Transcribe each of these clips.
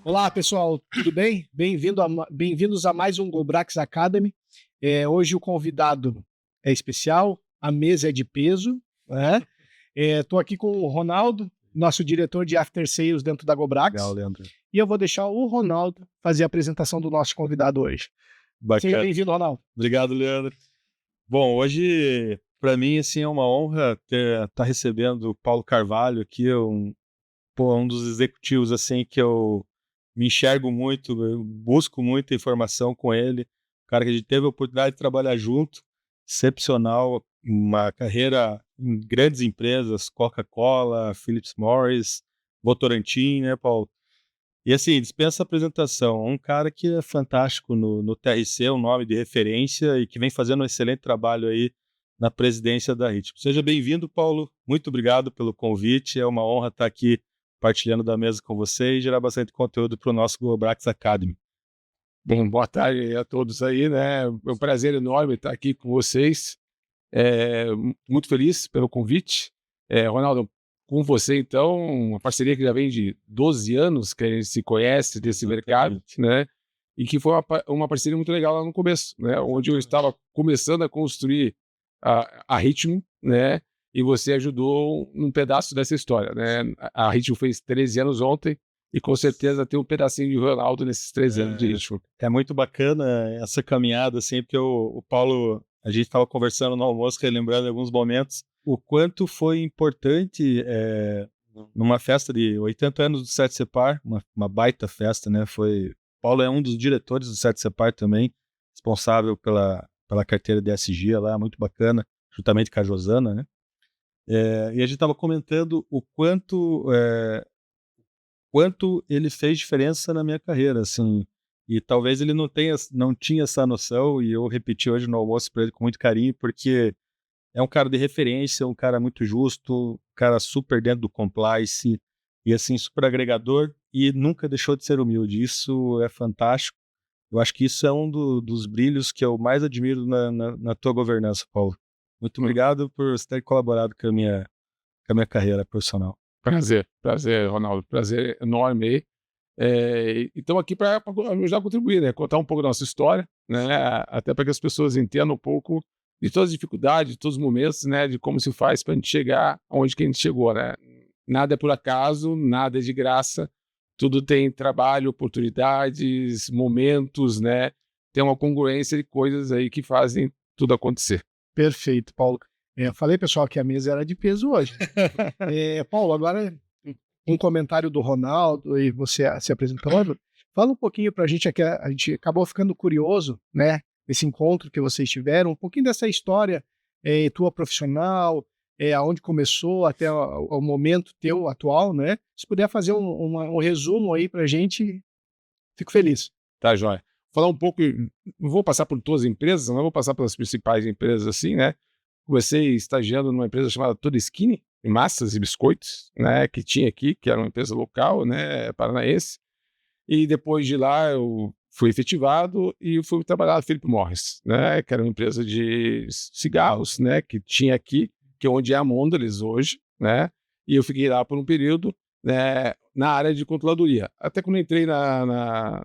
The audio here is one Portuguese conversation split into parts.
Olá, pessoal, tudo bem? Bem-vindos a mais um GoBrax Academy. Hoje o convidado é especial, a mesa é de peso, né? Estou aqui com o Ronaldo, nosso diretor de After Sales dentro da Legal, GoBrax, Leandro. e eu vou deixar o Ronaldo fazer a apresentação do nosso convidado hoje. Bacana. Seja bem-vindo, Ronaldo. Obrigado, Leandro. Bom, hoje, para mim, assim, é uma honra estar recebendo o Paulo Carvalho aqui, um dos executivos assim que eu me enxergo muito, eu busco muita informação com ele, cara que a gente teve a oportunidade de trabalhar junto, excepcional, uma carreira em grandes empresas, Coca-Cola, Philip Morris, Votorantim, né, Paulo? E assim, dispensa apresentação, um cara que é fantástico no TRC, um nome de referência e que vem fazendo um excelente trabalho aí na presidência da Ritmo. Seja bem-vindo, Paulo, muito obrigado pelo convite, é uma honra estar aqui partilhando da mesa com você e gerar bastante conteúdo para o nosso GoBrax Academy. Bom, boa tarde a todos aí, né? É um prazer enorme estar aqui com vocês. Muito feliz pelo convite. Ronaldo, com você, então, uma parceria que já vem de 12 anos que a gente se conhece desse mercado, né? E que foi uma parceria muito legal lá no começo, né? Onde eu estava começando a construir a Ritmo, né? E você ajudou num pedaço dessa história, né? A Ritmo fez 13 anos ontem, e com certeza tem um pedacinho de Ronaldo nesses 3 anos de ritmo. É muito bacana essa caminhada, assim, porque o Paulo, a gente estava conversando no almoço, relembrando em alguns momentos, o quanto foi importante numa festa de 80 anos do Sete Separ, uma baita festa, né? Paulo é um dos diretores do Sete Separ também, responsável pela carteira de SG lá, muito bacana, juntamente com a Josana, né? E a gente estava comentando o quanto ele fez diferença na minha carreira, assim, e talvez ele não tinha essa noção, e eu repeti hoje no almoço para ele com muito carinho, porque é um cara de referência, um cara muito justo, um cara super dentro do compliance, e assim, super agregador, e nunca deixou de ser humilde, isso é fantástico, eu acho que isso é um dos brilhos que eu mais admiro na tua governança, Paulo. Muito obrigado por você ter colaborado com a minha carreira profissional. Prazer, Ronaldo. Prazer enorme aí. E estamos aqui para ajudar a contribuir, né? Contar um pouco da nossa história, né? Até para que as pessoas entendam um pouco de todas as dificuldades, de todos os momentos, né? De como se faz para a gente chegar onde que a gente chegou, né? Nada é por acaso, nada é de graça. Tudo tem trabalho, oportunidades, momentos, né? Tem uma congruência de coisas aí que fazem tudo acontecer. Perfeito, Paulo. Falei, pessoal, que a mesa era de peso hoje. Paulo, agora um comentário do Ronaldo e você se apresentando. Fala um pouquinho para a gente acabou ficando curioso, né? Esse encontro que vocês tiveram, um pouquinho dessa história tua profissional, aonde começou até o momento teu atual, né? Se puder fazer um resumo aí para a gente, fico feliz. Tá, joia. Falar um pouco, não vou passar por todas as empresas, não vou passar pelas principais empresas assim, né? Comecei estagiando numa empresa chamada Toda Skinny, em massas e biscoitos, né? Que tinha aqui, que era uma empresa local, né? Paranaense. E depois de lá eu fui efetivado e fui trabalhar na Philip Morris, né? Que era uma empresa de cigarros, né? Que tinha aqui, que é onde é a Mondelez hoje, né? E eu fiquei lá por um período, né? Na área de controladoria. Até quando entrei na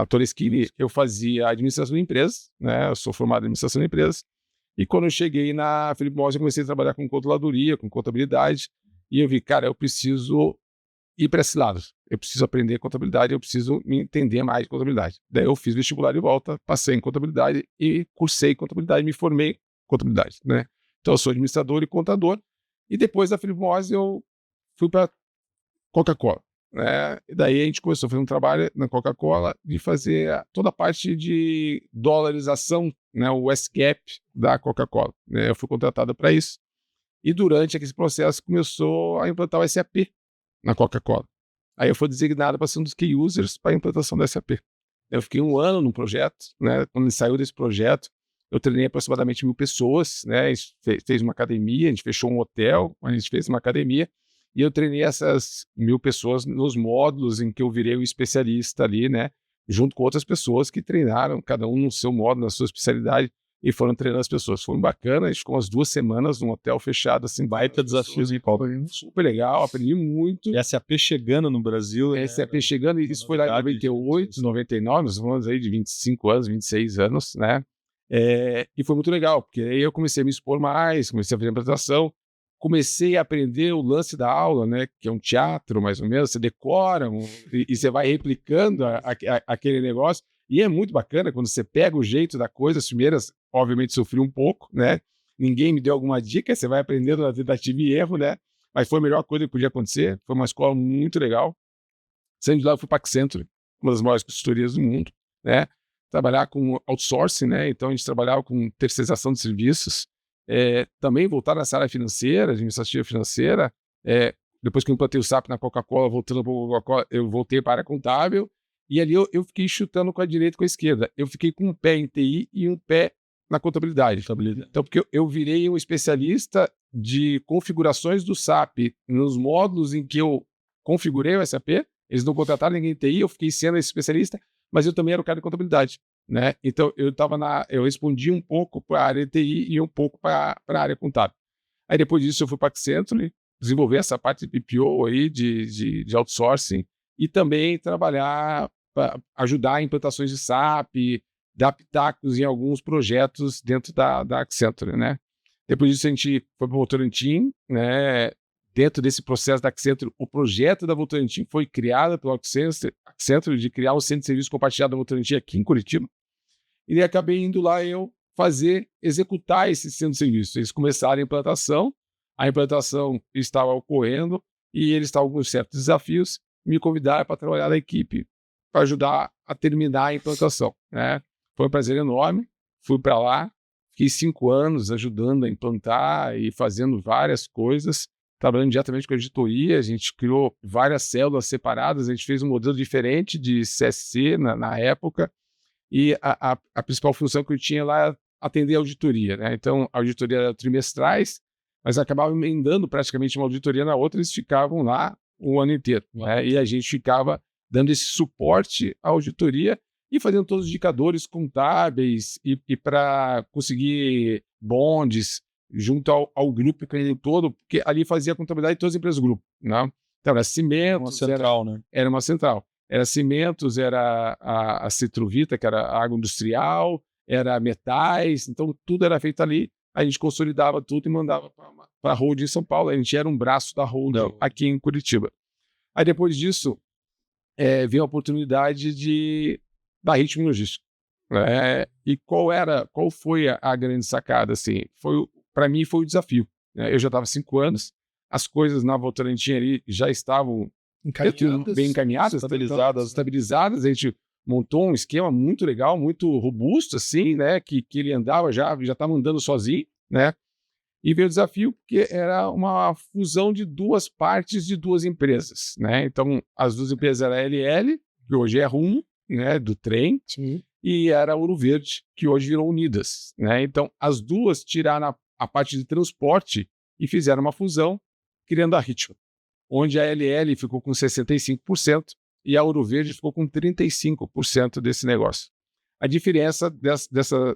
Toresquini, eu fazia administração de empresas, né? Eu sou formado em administração de empresas. E quando eu cheguei na Philip Morris, eu comecei a trabalhar com controladoria, com contabilidade. E eu vi, cara, eu preciso ir para esse lado. Eu preciso aprender contabilidade, eu preciso me entender mais de contabilidade. Daí eu fiz vestibular de volta, passei em contabilidade e cursei contabilidade, me formei em contabilidade, né? Então eu sou administrador e contador. E depois da Philip Morris eu fui para Coca-Cola, né? E daí a gente começou a fazer um trabalho na Coca-Cola de fazer toda a parte de dolarização, né? O S-Gap da Coca-Cola, né? Eu fui contratado para isso. E durante esse processo começou a implantar o SAP na Coca-Cola. Aí eu fui designado para ser um dos key users para a implantação do SAP. Eu fiquei um ano no projeto, né? Quando ele saiu desse projeto, eu treinei aproximadamente 1.000 pessoas, né? A gente fez uma academia, a gente fechou um hotel, a gente fez uma academia, e eu treinei essas 1.000 pessoas nos módulos em que eu virei o especialista ali, né? Junto com outras pessoas que treinaram, cada um no seu módulo, na sua especialidade. e foram treinando as pessoas. Foi bacana, a gente ficou umas 2 semanas num hotel fechado, assim, Baita desafio de Paulo. foi super legal, aprendi muito. E a SAP chegando no Brasil. SAP chegando, e isso foi lá em 98, 99, nós vamos aí de 25 anos, 26 anos, né? E foi muito legal, porque aí eu comecei a me expor mais, comecei a fazer apresentação, comecei a aprender o lance da aula, né? Que é um teatro, mais ou menos, você decora e você vai replicando aquele negócio. E é muito bacana quando você pega o jeito da coisa. As primeiras, obviamente, sofri um pouco, né? Ninguém me deu alguma dica, você vai aprendendo na tentativa e erro, né? Mas foi a melhor coisa que podia acontecer. Foi uma escola muito legal. Saindo de lá, eu fui para a Accenture, uma das maiores consultorias do mundo, né? Trabalhar com outsourcing, né? Então, a gente trabalhava com terceirização de serviços. Também voltar nessa área financeira, administrativa financeira. Depois que eu implantei o SAP na Coca-Cola, voltando para a Coca-Cola, eu voltei para a área contábil. E ali eu fiquei chutando com a direita e com a esquerda. Eu fiquei com um pé em TI e um pé na contabilidade. Então, porque eu virei um especialista de configurações do SAP nos módulos em que eu configurei o SAP. Eles não contrataram ninguém em TI, eu fiquei sendo esse especialista, mas eu também era o cara de contabilidade, né? Então, eu respondi um pouco para a área de TI e um pouco para a área contábil. Aí, depois disso, eu fui para a Accenture, desenvolver essa parte de PPO aí, de outsourcing, e também trabalhar para ajudar em implantações de SAP, dar pitacos em alguns projetos dentro da Accenture, né? Depois disso, a gente foi para o Votorantim, né? Dentro desse processo da Accenture, o projeto da Votorantim foi criado pela Accenture de criar um centro de serviço compartilhado da Votorantim aqui em Curitiba. E acabei indo lá executar esse centro de serviço. Eles começaram a implantação estava ocorrendo e eles estavam com certos desafios. Me convidaram para trabalhar na equipe para ajudar a terminar a implantação, né? Foi um prazer enorme. Fui para lá, fiquei 5 anos ajudando a implantar e fazendo várias coisas, trabalhando diretamente com a editoria. A gente criou várias células separadas, a gente fez um modelo diferente de CSC na época, e a principal função que eu tinha lá era atender a auditoria, né? Então, a auditoria era trimestrais, mas acabava emendando praticamente uma auditoria na outra, eles ficavam lá o ano inteiro, né? E a gente ficava dando esse suporte à auditoria e fazendo todos os indicadores contábeis e para conseguir bondes junto ao grupo todo, porque ali fazia a contabilidade de todas as empresas do grupo, né? Então, era Cimentos, era uma central. Era Cimentos, era a Citrovita, que era a agroindustrial, era metais, então tudo era feito ali. A gente consolidava tudo e mandava para a holding em São Paulo. A gente era um braço da holding aqui em Curitiba. Aí depois disso, veio a oportunidade da Ritmo Logística. E qual foi a grande sacada? Assim, para mim foi o desafio, né? Eu já estava 5 anos, as coisas na Votorantim ali já estavam bem encaminhadas, estabilizadas. A gente montou um esquema muito legal, muito robusto, assim, né? Que ele andava já estava andando sozinho, né? E veio o desafio porque era uma fusão de 2 partes de 2 empresas, né? Então, as 2 empresas eram a LL, que hoje é Rumo, né? Do trem, Sim. E era a Ouro Verde, que hoje virou Unidas, né? Então, as 2 tiraram a parte de transporte e fizeram uma fusão, criando a Ritmo, onde a LL ficou com 65% e a Ouro Verde ficou com 35% desse negócio. A diferença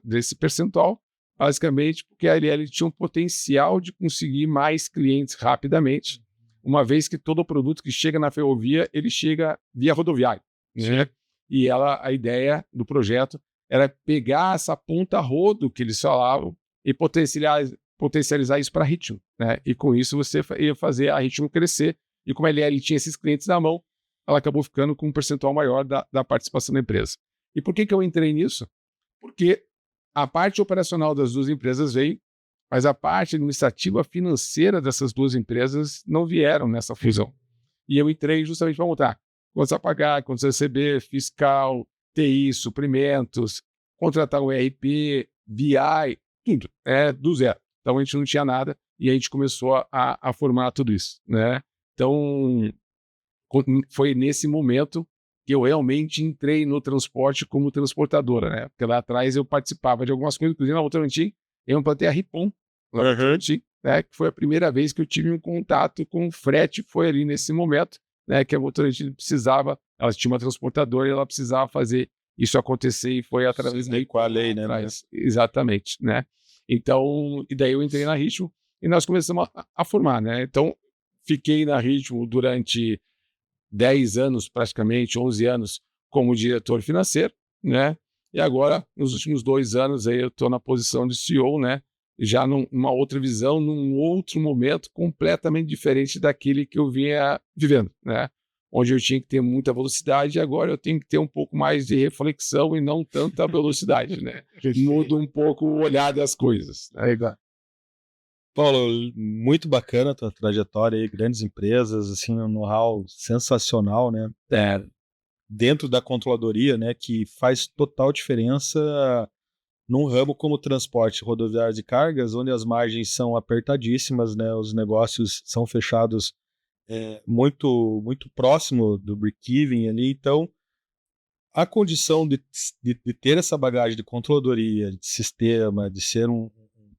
desse percentual, basicamente, porque a LL tinha um potencial de conseguir mais clientes rapidamente, uma vez que todo produto que chega na ferrovia, ele chega via rodoviária, né? E a ideia do projeto era pegar essa ponta rodo que eles falavam e potencializar isso para a Ritmo, né? E com isso você ia fazer a Ritmo crescer. E como a LL tinha esses clientes na mão, ela acabou ficando com um percentual maior da participação da empresa. E por que eu entrei nisso? Porque a parte operacional das 2 empresas veio, mas a parte administrativa financeira dessas 2 empresas não vieram nessa fusão. E eu entrei justamente para montar quantos a pagar, quantos a receber, fiscal, TI, suprimentos, contratar o ERP, BI, tudo, do zero. Então a gente não tinha nada e a gente começou a formar tudo isso, né? Então foi nesse momento que eu realmente entrei no transporte como transportadora, né? Porque lá atrás eu participava de algumas coisas, inclusive na Votorantim, eu implantei a Ripon, né? Que foi a primeira vez que eu tive um contato com o frete, foi ali nesse momento, né? Que a Votorantim precisava, ela tinha uma transportadora e ela precisava fazer isso acontecer e foi através Sim, com a lei, né? Exatamente, né? Então, e daí eu entrei na Ritmo e nós começamos a formar, né? Então, fiquei na Ritmo durante 10 anos, praticamente 11 anos, como diretor financeiro, né? E agora, nos últimos 2 anos, aí eu estou na posição de CEO, né? Já numa outra visão, num outro momento completamente diferente daquele que eu vinha vivendo, né? Onde eu tinha que ter muita velocidade e agora eu tenho que ter um pouco mais de reflexão e não tanta velocidade, né? Muda um pouco o olhar das coisas. Né? Paulo, muito bacana a tua trajetória aí, grandes empresas, assim, um know-how sensacional, né? Dentro da controladoria, né, que faz total diferença num ramo como o transporte rodoviário de cargas, onde as margens são apertadíssimas, né, os negócios são fechados muito próximo do break-even ali, então a condição de ter essa bagagem de controladoria, de sistema, de ser um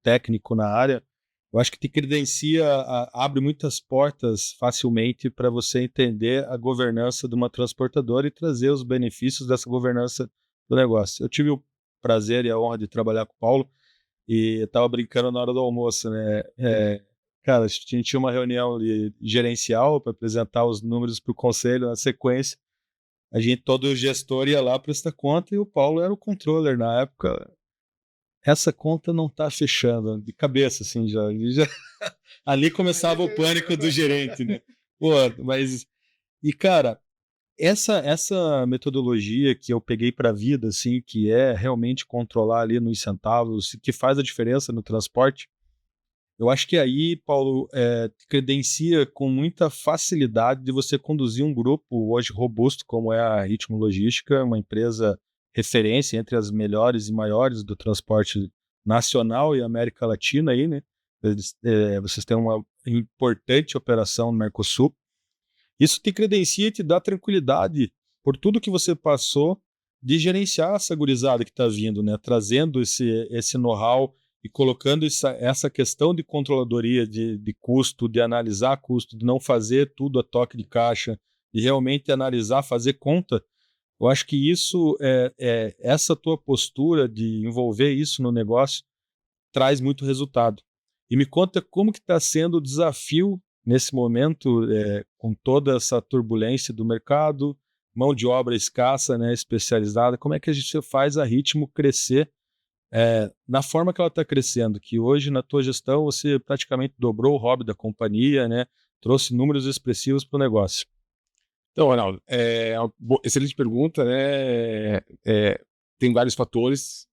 técnico na área, eu acho que te credencia, abre muitas portas facilmente para você entender a governança de uma transportadora e trazer os benefícios dessa governança do negócio. Eu tive o prazer e a honra de trabalhar com o Paulo e estava brincando na hora do almoço, né? Cara, a gente tinha uma reunião gerencial para apresentar os números para o conselho na sequência. A gente, todo gestor ia lá prestar conta e o Paulo era o controller na época. Essa conta não tá fechando, de cabeça, assim, já. Ali começava o pânico do gerente, né? Pô, mas... E, cara, essa metodologia que eu peguei para a vida, assim, que é realmente controlar ali nos centavos, que faz a diferença no transporte, eu acho que aí, Paulo, te credencia com muita facilidade de você conduzir um grupo hoje robusto, como é a Ritmo Logística, uma empresa referência entre as melhores e maiores do transporte nacional e América Latina aí, né? Vocês têm uma importante operação no Mercosul. Isso te credencia e te dá tranquilidade por tudo que você passou de gerenciar essa gurizada que está vindo, né? Trazendo esse know-how e colocando essa questão de controladoria de custo, de analisar custo, de não fazer tudo a toque de caixa, de realmente analisar, fazer conta. Eu acho que isso, essa tua postura de envolver isso no negócio traz muito resultado. E me conta como que está sendo o desafio nesse momento, com toda essa turbulência do mercado, mão de obra escassa, né, especializada, como é que a gente faz a Ritmo crescer na forma que ela está crescendo, que hoje na tua gestão você praticamente dobrou o hobby da companhia, né, trouxe números expressivos para o negócio. Então, Ronaldo, uma excelente pergunta, né? Tem vários fatores.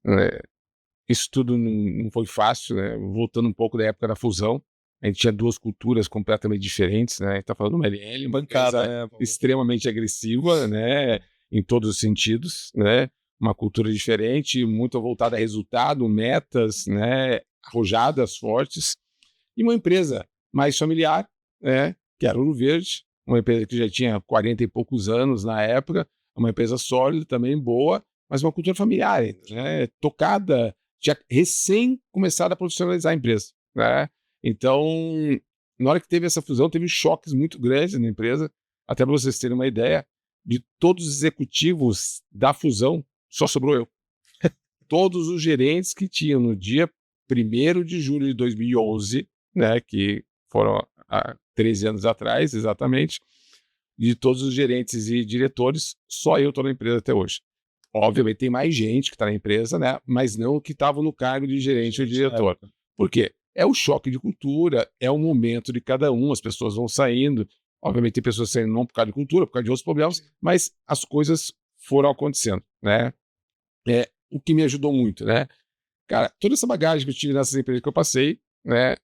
Isso tudo não foi fácil, né? Voltando um pouco da época da fusão, a gente tinha 2 culturas completamente diferentes, né? A gente está falando de uma LL, bancada, né? Extremamente agressiva, né? Em todos os sentidos, né? Uma cultura diferente, muito voltada a resultado, metas, né? Arrojadas, fortes. E uma empresa mais familiar, né? Que era Ouro Verde, uma empresa que já tinha 40 e poucos anos na época, uma empresa sólida, também boa, mas uma cultura familiar, né? Tocada, já recém começado a profissionalizar a empresa, né? Então, na hora que teve essa fusão, teve choques muito grandes na empresa, até para vocês terem uma ideia, de todos os executivos da fusão, só sobrou eu. Todos os gerentes que tinham no dia 1º de julho de 2011, né, que foram há 13 anos atrás, exatamente, de todos os gerentes e diretores, só eu estou na empresa até hoje. Obviamente tem mais gente que está na empresa, né, mas não que estavam no cargo de gerente ou diretor. Por quê? É o choque de cultura, é o momento de cada um, as pessoas vão saindo, obviamente tem pessoas saindo não por causa de cultura, por causa de outros problemas, mas as coisas foram acontecendo, né? O que me ajudou muito, né? Cara, toda essa bagagem que eu tive nessas empresas que eu passei, né?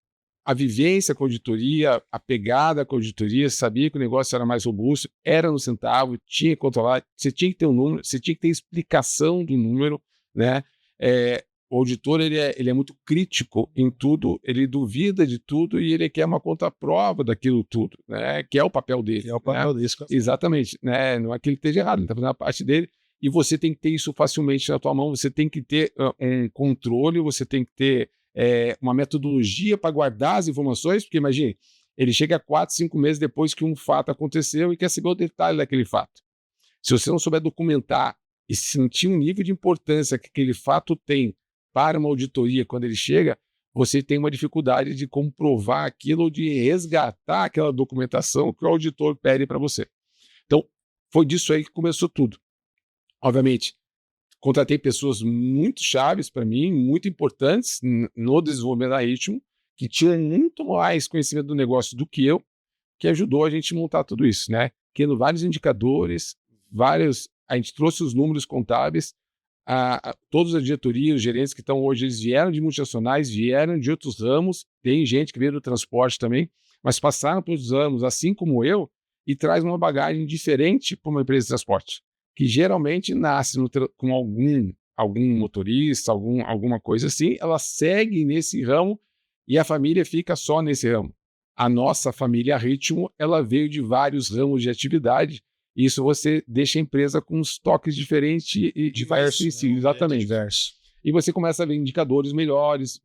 A vivência com a auditoria, a pegada com a auditoria, sabia que o negócio era mais robusto, era no centavo, tinha que controlar, você tinha que ter um número, você tinha que ter explicação do número, né? O auditor, ele é muito crítico em tudo, ele duvida de tudo e ele quer uma contraprova daquilo tudo, né? Que é o papel dele. É o papel dele. Exatamente, né? Não é que ele esteja errado, ele está fazendo a parte dele e você tem que ter isso facilmente na tua mão, você tem que ter um controle, você tem que ter uma metodologia para guardar as informações, porque imagine, ele chega 4, 5 meses depois que um fato aconteceu e quer saber o detalhe daquele fato. Se você não souber documentar e sentir um nível de importância que aquele fato tem para uma auditoria quando ele chega, você tem uma dificuldade de comprovar aquilo ou de resgatar aquela documentação que o auditor pede para você. Então, foi disso aí que começou tudo. Obviamente, contratei pessoas muito chaves para mim, muito importantes no desenvolvimento da Ritmo, que tinham muito mais conhecimento do negócio do que eu, que ajudou a gente a montar tudo isso, né? Criando vários indicadores, a gente trouxe os números contábeis, todas as diretorias, os gerentes que estão hoje, eles vieram de multinacionais, vieram de outros ramos, tem gente que veio do transporte também, mas passaram por outros ramos, assim como eu, e traz uma bagagem diferente para uma empresa de transporte, que geralmente nasce com algum motorista, alguma coisa assim, ela segue nesse ramo e a família fica só nesse ramo. A nossa família Ritmo, ela veio de vários ramos de atividade. Isso você deixa a empresa com uns toques diferentes e diversos em si, exatamente. Diverso. E você começa a ver indicadores melhores.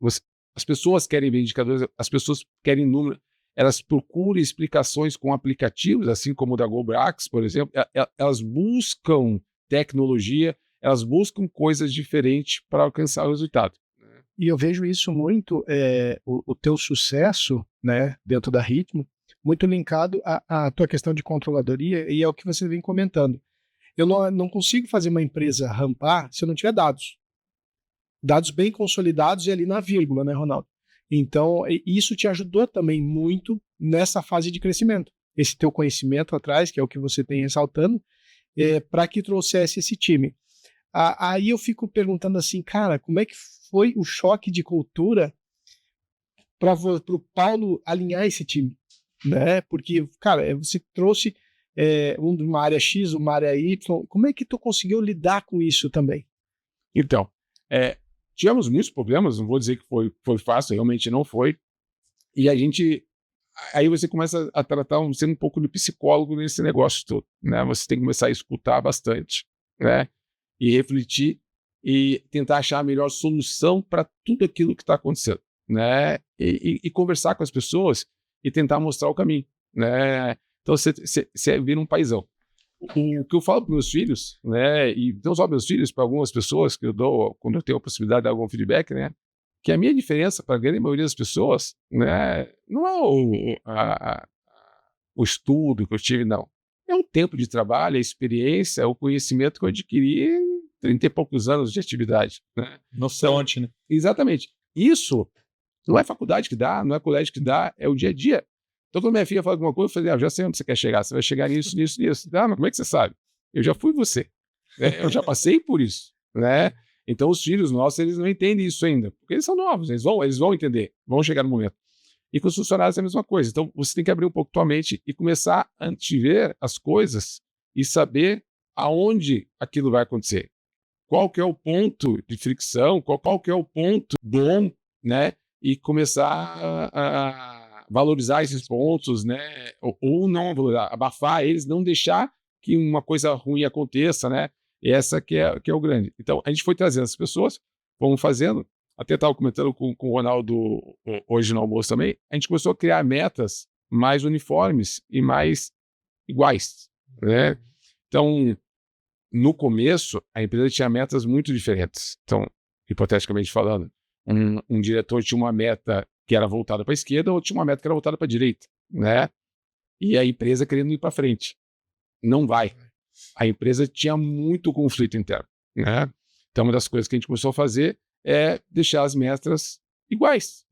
As pessoas querem ver indicadores, as pessoas querem números. Elas procuram explicações com aplicativos, assim como o da GoBrax, por exemplo. Elas buscam tecnologia, elas buscam coisas diferentes para alcançar o resultado. E eu vejo isso muito, o teu sucesso, né, dentro da Ritmo, muito linkado à tua questão de controladoria, e é o que você vem comentando. Eu não consigo fazer uma empresa rampar se eu não tiver dados. Dados bem consolidados e ali na vírgula, né, Ronaldo? Então, isso te ajudou também muito nessa fase de crescimento. Esse teu conhecimento atrás, que é o que você tem ressaltando, para que trouxesse esse time. Aí eu fico perguntando assim, cara, como é que foi o choque de cultura para o Paulo alinhar esse time? Né? Porque, cara, você trouxe uma área X, uma área Y, como é que tu conseguiu lidar com isso também? Então, tivemos muitos problemas, não vou dizer que foi fácil, realmente não foi, e aí você começa a tratar sendo um pouco de psicólogo nesse negócio todo, né? Você tem que começar a escutar bastante, né? E refletir e tentar achar a melhor solução para tudo aquilo que está acontecendo, né? E conversar com as pessoas e tentar mostrar o caminho, né? Então você vira um paizão. O que eu falo para meus filhos, né? E não só meus filhos, para algumas pessoas que eu dou quando eu tenho a possibilidade de dar algum feedback, né? Que a minha diferença para a grande maioria das pessoas, né? Não é o estudo que eu tive, não. É o tempo de trabalho, a experiência, o conhecimento que eu adquiri em 30 e poucos anos de atividade, né? Noção, né? Exatamente. Isso não é faculdade que dá, não é colégio que dá, é o dia a dia. Então, quando minha filha fala alguma coisa, eu falei, eu já sei onde você quer chegar, você vai chegar nisso, nisso, nisso. Mas como é que você sabe? Eu já fui você, né? Eu já passei por isso, né? Então, os filhos nossos, eles não entendem isso ainda, porque eles são novos, eles vão entender, vão chegar no momento. E com os funcionários é a mesma coisa. Então, você tem que abrir um pouco tua mente e começar a antever as coisas e saber aonde aquilo vai acontecer. Qual que é o ponto de fricção, qual que é o ponto bom, né? E começar a valorizar esses pontos, né? Ou não valorizar, abafar eles, não deixar que uma coisa ruim aconteça, né? E essa que é o grande. Então, a gente foi trazendo as pessoas, fomos fazendo, até estava comentando com o Ronaldo hoje no almoço também, a gente começou a criar metas mais uniformes e mais iguais, né? Então, no começo, a empresa tinha metas muito diferentes. Então, hipoteticamente falando, um diretor tinha uma meta que era voltada para a esquerda, ou tinha uma meta que era voltada para a direita, né? E a empresa querendo ir para frente. Não vai. A empresa tinha muito conflito interno, né? Então, uma das coisas que a gente começou a fazer é deixar as metas iguais.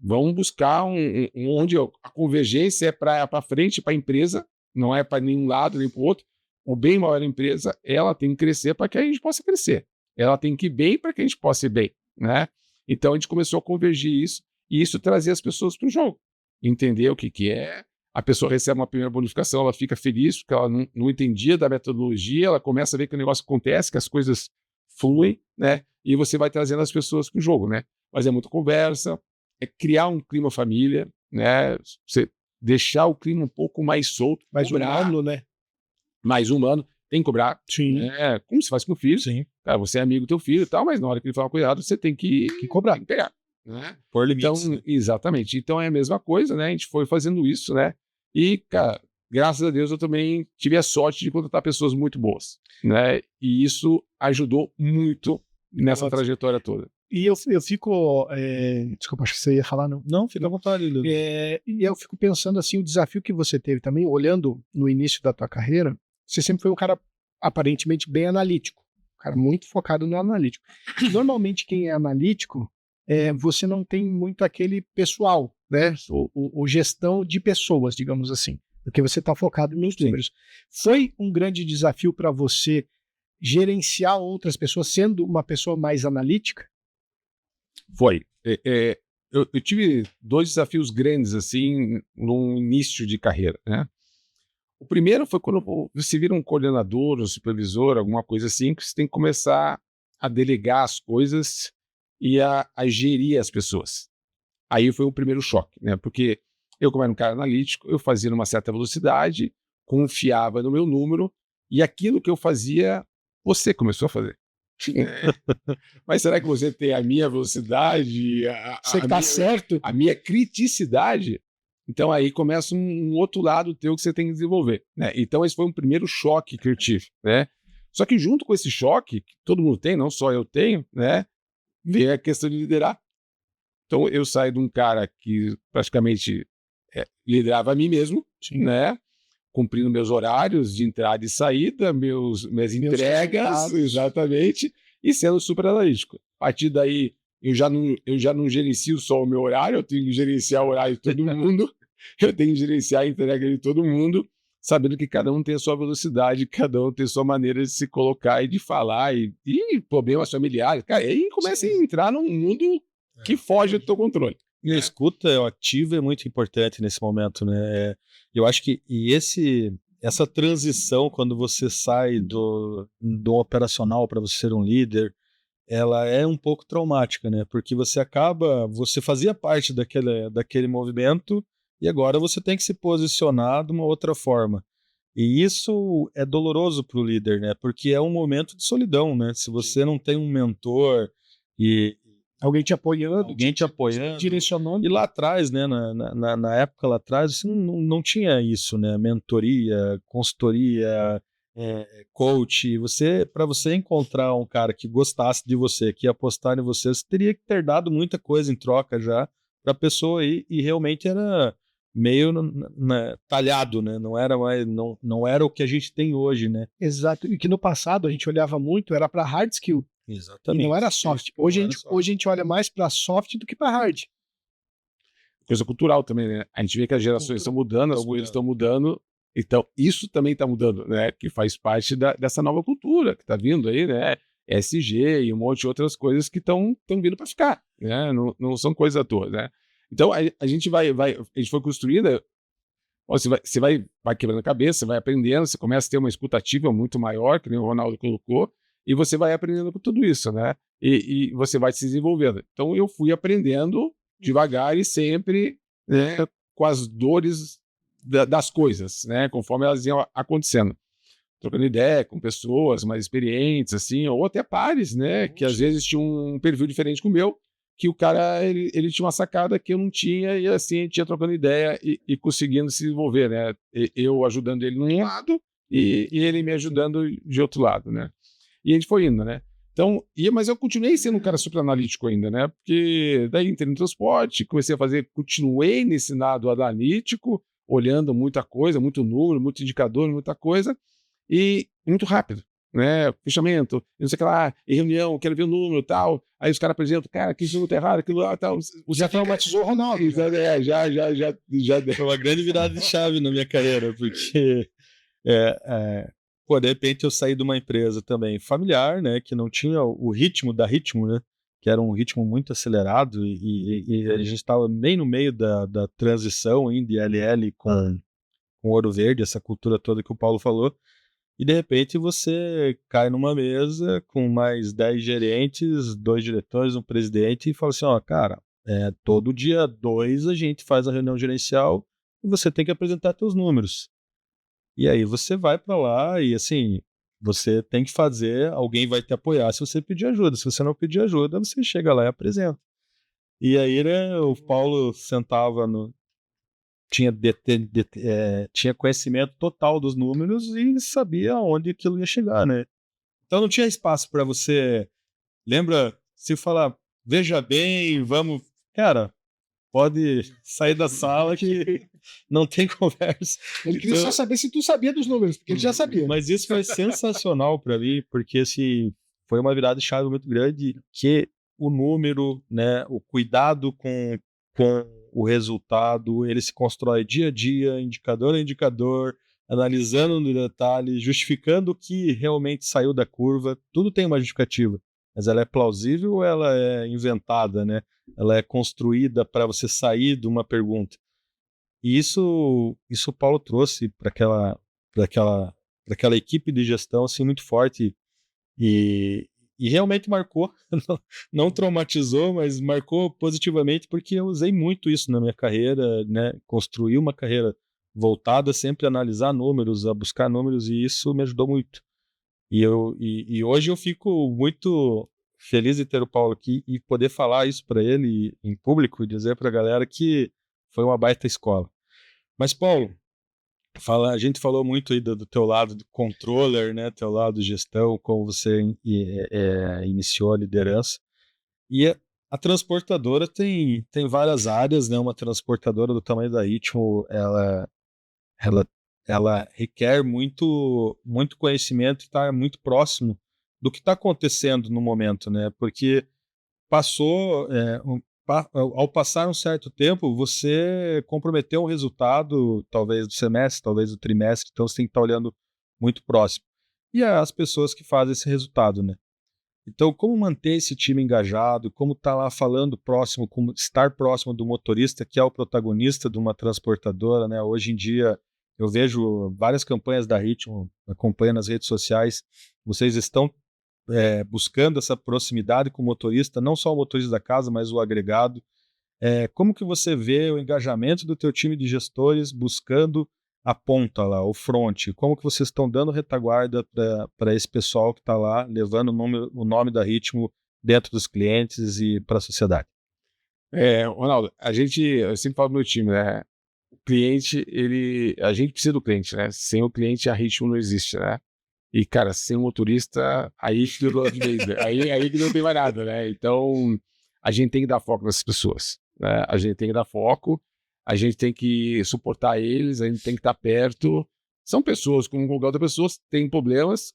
Vamos buscar onde a convergência é para frente, para a empresa, não é para nenhum lado nem para o outro. O bem maior da empresa, ela tem que crescer para que a gente possa crescer. Ela tem que ir bem para que a gente possa ir bem, né? Então, a gente começou a convergir isso, e isso trazia as pessoas para o jogo. Entender o que é. A pessoa recebe uma primeira bonificação, ela fica feliz porque ela não entendia da metodologia, ela começa a ver que o negócio acontece, que as coisas fluem, né? E você vai trazendo as pessoas para o jogo, né? Mas é muita conversa, é criar um clima família, né? Você deixar o clima um pouco mais solto. Mais humano, né? Mais humano, tem que cobrar. Sim. Né? Como você faz com o filho. Sim. Cara, você é amigo do teu filho e tal, mas na hora que ele fala uma coisa errada, você tem que cobrar, tem que pegar. Né? Por limites. Então, exatamente. Então é a mesma coisa, né? A gente foi fazendo isso, né? E, cara, graças a Deus eu também tive a sorte de contratar pessoas muito boas, né? E isso ajudou muito nessa trajetória toda. E eu fico... desculpa, acho que você ia falar, não. Não, fica à vontade, Lilo. E eu fico pensando assim, o desafio que você teve também, olhando no início da tua carreira, você sempre foi um cara aparentemente bem analítico, um cara muito focado no analítico. Normalmente quem é analítico, você não tem muito aquele pessoal, né? O gestão de pessoas, digamos assim, porque você está focado nos números. Foi um grande desafio para você gerenciar outras pessoas sendo uma pessoa mais analítica? Foi. Eu tive 2 desafios grandes, assim, no início de carreira, né? O primeiro foi quando você vira um coordenador, um supervisor, alguma coisa assim, que você tem que começar a delegar as coisas e a gerir as pessoas. Aí foi o primeiro choque, né? Porque eu, como era um cara analítico, eu fazia numa certa velocidade, confiava no meu número, e aquilo que eu fazia, você começou a fazer. Mas será que você tem a minha velocidade, Você que tá certo? a minha criticidade? Então aí começa um outro lado teu que você tem que desenvolver, né? Então esse foi um primeiro choque que eu tive, né? Só que junto com esse choque, que todo mundo tem, não só eu tenho, né? Veio a questão de liderar. Então eu saí de um cara que praticamente liderava a mim mesmo, né? Cumprindo meus horários de entrada e saída, minhas entregas, exatamente, e sendo super analítico. A partir daí, eu já não gerencio só o meu horário, eu tenho que gerenciar o horário de todo mundo, eu tenho que gerenciar a entrega de todo mundo, sabendo que cada um tem a sua velocidade, cada um tem a sua maneira de se colocar e de falar, e problemas familiares. Cara, aí começa a entrar num mundo que foge do teu controle. E a escuta ativa é muito importante nesse momento, né? Eu acho que essa transição, quando você sai do operacional para você ser um líder, ela é um pouco traumática, né? Porque você fazia parte daquele movimento e agora você tem que se posicionar de uma outra forma. E isso é doloroso para o líder, né? Porque é um momento de solidão, né? Se você não tem um mentor e alguém te apoiando, direcionando. E lá atrás, né, na época lá atrás, você não tinha isso, né? Mentoria, consultoria, coach. Para você encontrar um cara que gostasse de você, que ia apostar em você, você teria que ter dado muita coisa em troca já para a pessoa aí, e realmente era meio talhado, né? Não era o que a gente tem hoje, né? Exato. E que no passado a gente olhava muito, era para hard skill. Exatamente. E não era soft. Hoje a gente olha mais para soft do que para hard. Coisa cultural também, né? A gente vê que as gerações estão mudando, as coisas estão mudando. Então, isso também está mudando, né? Que faz parte dessa nova cultura que está vindo aí, né? ESG e um monte de outras coisas que estão vindo para ficar, né? Não são coisas à toa, né? Então, a gente a gente foi construída. Você vai quebrando a cabeça, você vai aprendendo, você começa a ter uma escuta ativa muito maior, que nem o Ronaldo colocou, e você vai aprendendo com tudo isso, né? E você vai se desenvolvendo. Então, eu fui aprendendo devagar e sempre, né, com as dores das coisas, né? Conforme elas iam acontecendo. Trocando ideia com pessoas mais experientes, assim, ou até pares, né? Que às vezes tinham um perfil diferente com o meu, que o cara, ele tinha uma sacada que eu não tinha, e assim, a gente ia trocando ideia e conseguindo se desenvolver, né? Eu ajudando ele num lado e ele me ajudando de outro lado, né? E a gente foi indo, né? Então, mas eu continuei sendo um cara super analítico ainda, né? Porque daí entrei no transporte, continuei nesse lado analítico, olhando muita coisa, muito número, muito indicador, muita coisa, e muito rápido, né? Fechamento, não sei o que lá, em reunião, quero ver o número e tal. Aí os caras apresentam, cara, que número tá errado, aquilo lá tal. Já traumatizou o Ronaldo. Já. Foi uma grande virada de chave na minha carreira, porque de repente eu saí de uma empresa também familiar, né, que não tinha o ritmo da Ritmo, né, que era um ritmo muito acelerado, e a gente estava bem no meio da transição de LL com Ouro Verde, essa cultura toda que o Paulo falou, e de repente você cai numa mesa com mais 10 gerentes, 2 diretores, um presidente, e fala assim, ó, cara, todo dia 2 a gente faz a reunião gerencial e você tem que apresentar teus números. E aí você vai para lá e, assim, você tem que fazer, alguém vai te apoiar se você pedir ajuda. Se você não pedir ajuda, você chega lá e apresenta. E aí, né, o Paulo sentava tinha conhecimento total dos números e sabia onde aquilo ia chegar, né? Então não tinha espaço para você. Lembra, se falar, veja bem, vamos. Cara, pode sair da sala que não tem conversa. Ele queria só saber se tu sabia dos números, porque ele já sabia. Mas isso foi sensacional para mim, porque assim, foi uma virada de chave muito grande, que o número, né, o cuidado com o resultado, ele se constrói dia a dia, indicador a indicador, analisando no detalhe, justificando o que realmente saiu da curva. Tudo tem uma justificativa, mas ela é plausível ou ela é inventada, né? Ela é construída para você sair de uma pergunta. E isso o Paulo trouxe para aquela equipe de gestão assim, muito forte e realmente marcou, não traumatizou, mas marcou positivamente porque eu usei muito isso na minha carreira, né? Construí uma carreira voltada sempre a analisar números, a buscar números, e isso me ajudou muito. E hoje eu fico muito feliz de ter o Paulo aqui e poder falar isso para ele em público e dizer para a galera que foi uma baita escola. Mas, Paulo, a gente falou muito aí do teu lado de controller, né? Teu lado de gestão, como você iniciou a liderança. E a transportadora tem várias áreas, né? Uma transportadora do tamanho da Ritmo, ela requer muito conhecimento e está muito próximo do que está acontecendo no momento, né? Porque ao passar um certo tempo, você comprometeu um resultado, talvez do semestre, talvez do trimestre, então você tem que estar olhando muito próximo. E as pessoas que fazem esse resultado, né? Então, como manter esse time engajado, como estar lá falando próximo, como estar próximo do motorista, que é o protagonista de uma transportadora, né? Hoje em dia, eu vejo várias campanhas da Ritmo, acompanho nas redes sociais, vocês estão buscando essa proximidade com o motorista, não só o motorista da casa, mas o agregado. Como que você vê o engajamento do teu time de gestores buscando a ponta lá, o front? Como que vocês estão dando retaguarda para esse pessoal que está lá, levando o nome da Ritmo dentro dos clientes e para a sociedade? Ronaldo, eu sempre falo pro meu time, né? O cliente, a gente precisa do cliente, né? Sem o cliente, a Ritmo não existe, né? E, cara, sem o motorista, aí que não tem mais nada, né? Então, a gente tem que dar foco nessas pessoas, né? A gente tem que dar foco, a gente tem que suportar eles, a gente tem que estar perto. São pessoas, como qualquer outra pessoa, têm problemas,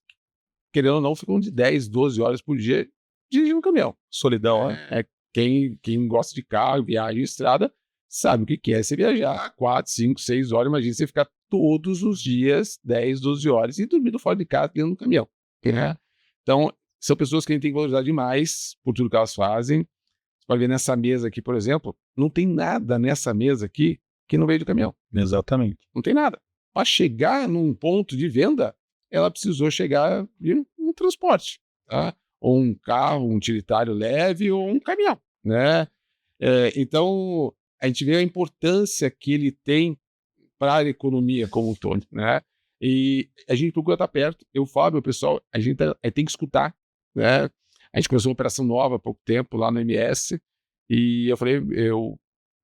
querendo ou não, ficam de 10, 12 horas por dia dirigindo um caminhão. Solidão, né? Quem gosta de carro, viagem, estrada, sabe o que é você viajar 4, 5, 6 horas. Imagina você ficar todos os dias 10, 12 horas e dormindo fora de casa dentro do caminhão, né? Então, são pessoas que a gente tem que valorizar demais por tudo que elas fazem. Você pode ver nessa mesa aqui, por exemplo, não tem nada nessa mesa aqui que não veio do caminhão. Exatamente. Não tem nada. Para chegar num ponto de venda, ela precisou chegar de um transporte, tá? Ou um carro, um utilitário leve ou um caminhão, né? Então, a gente vê a importância que ele tem para a economia como um todo, né? E a gente procura estar perto. Eu falo, meu pessoal, a gente tem que escutar, né? A gente começou uma operação nova há pouco tempo lá no MS e eu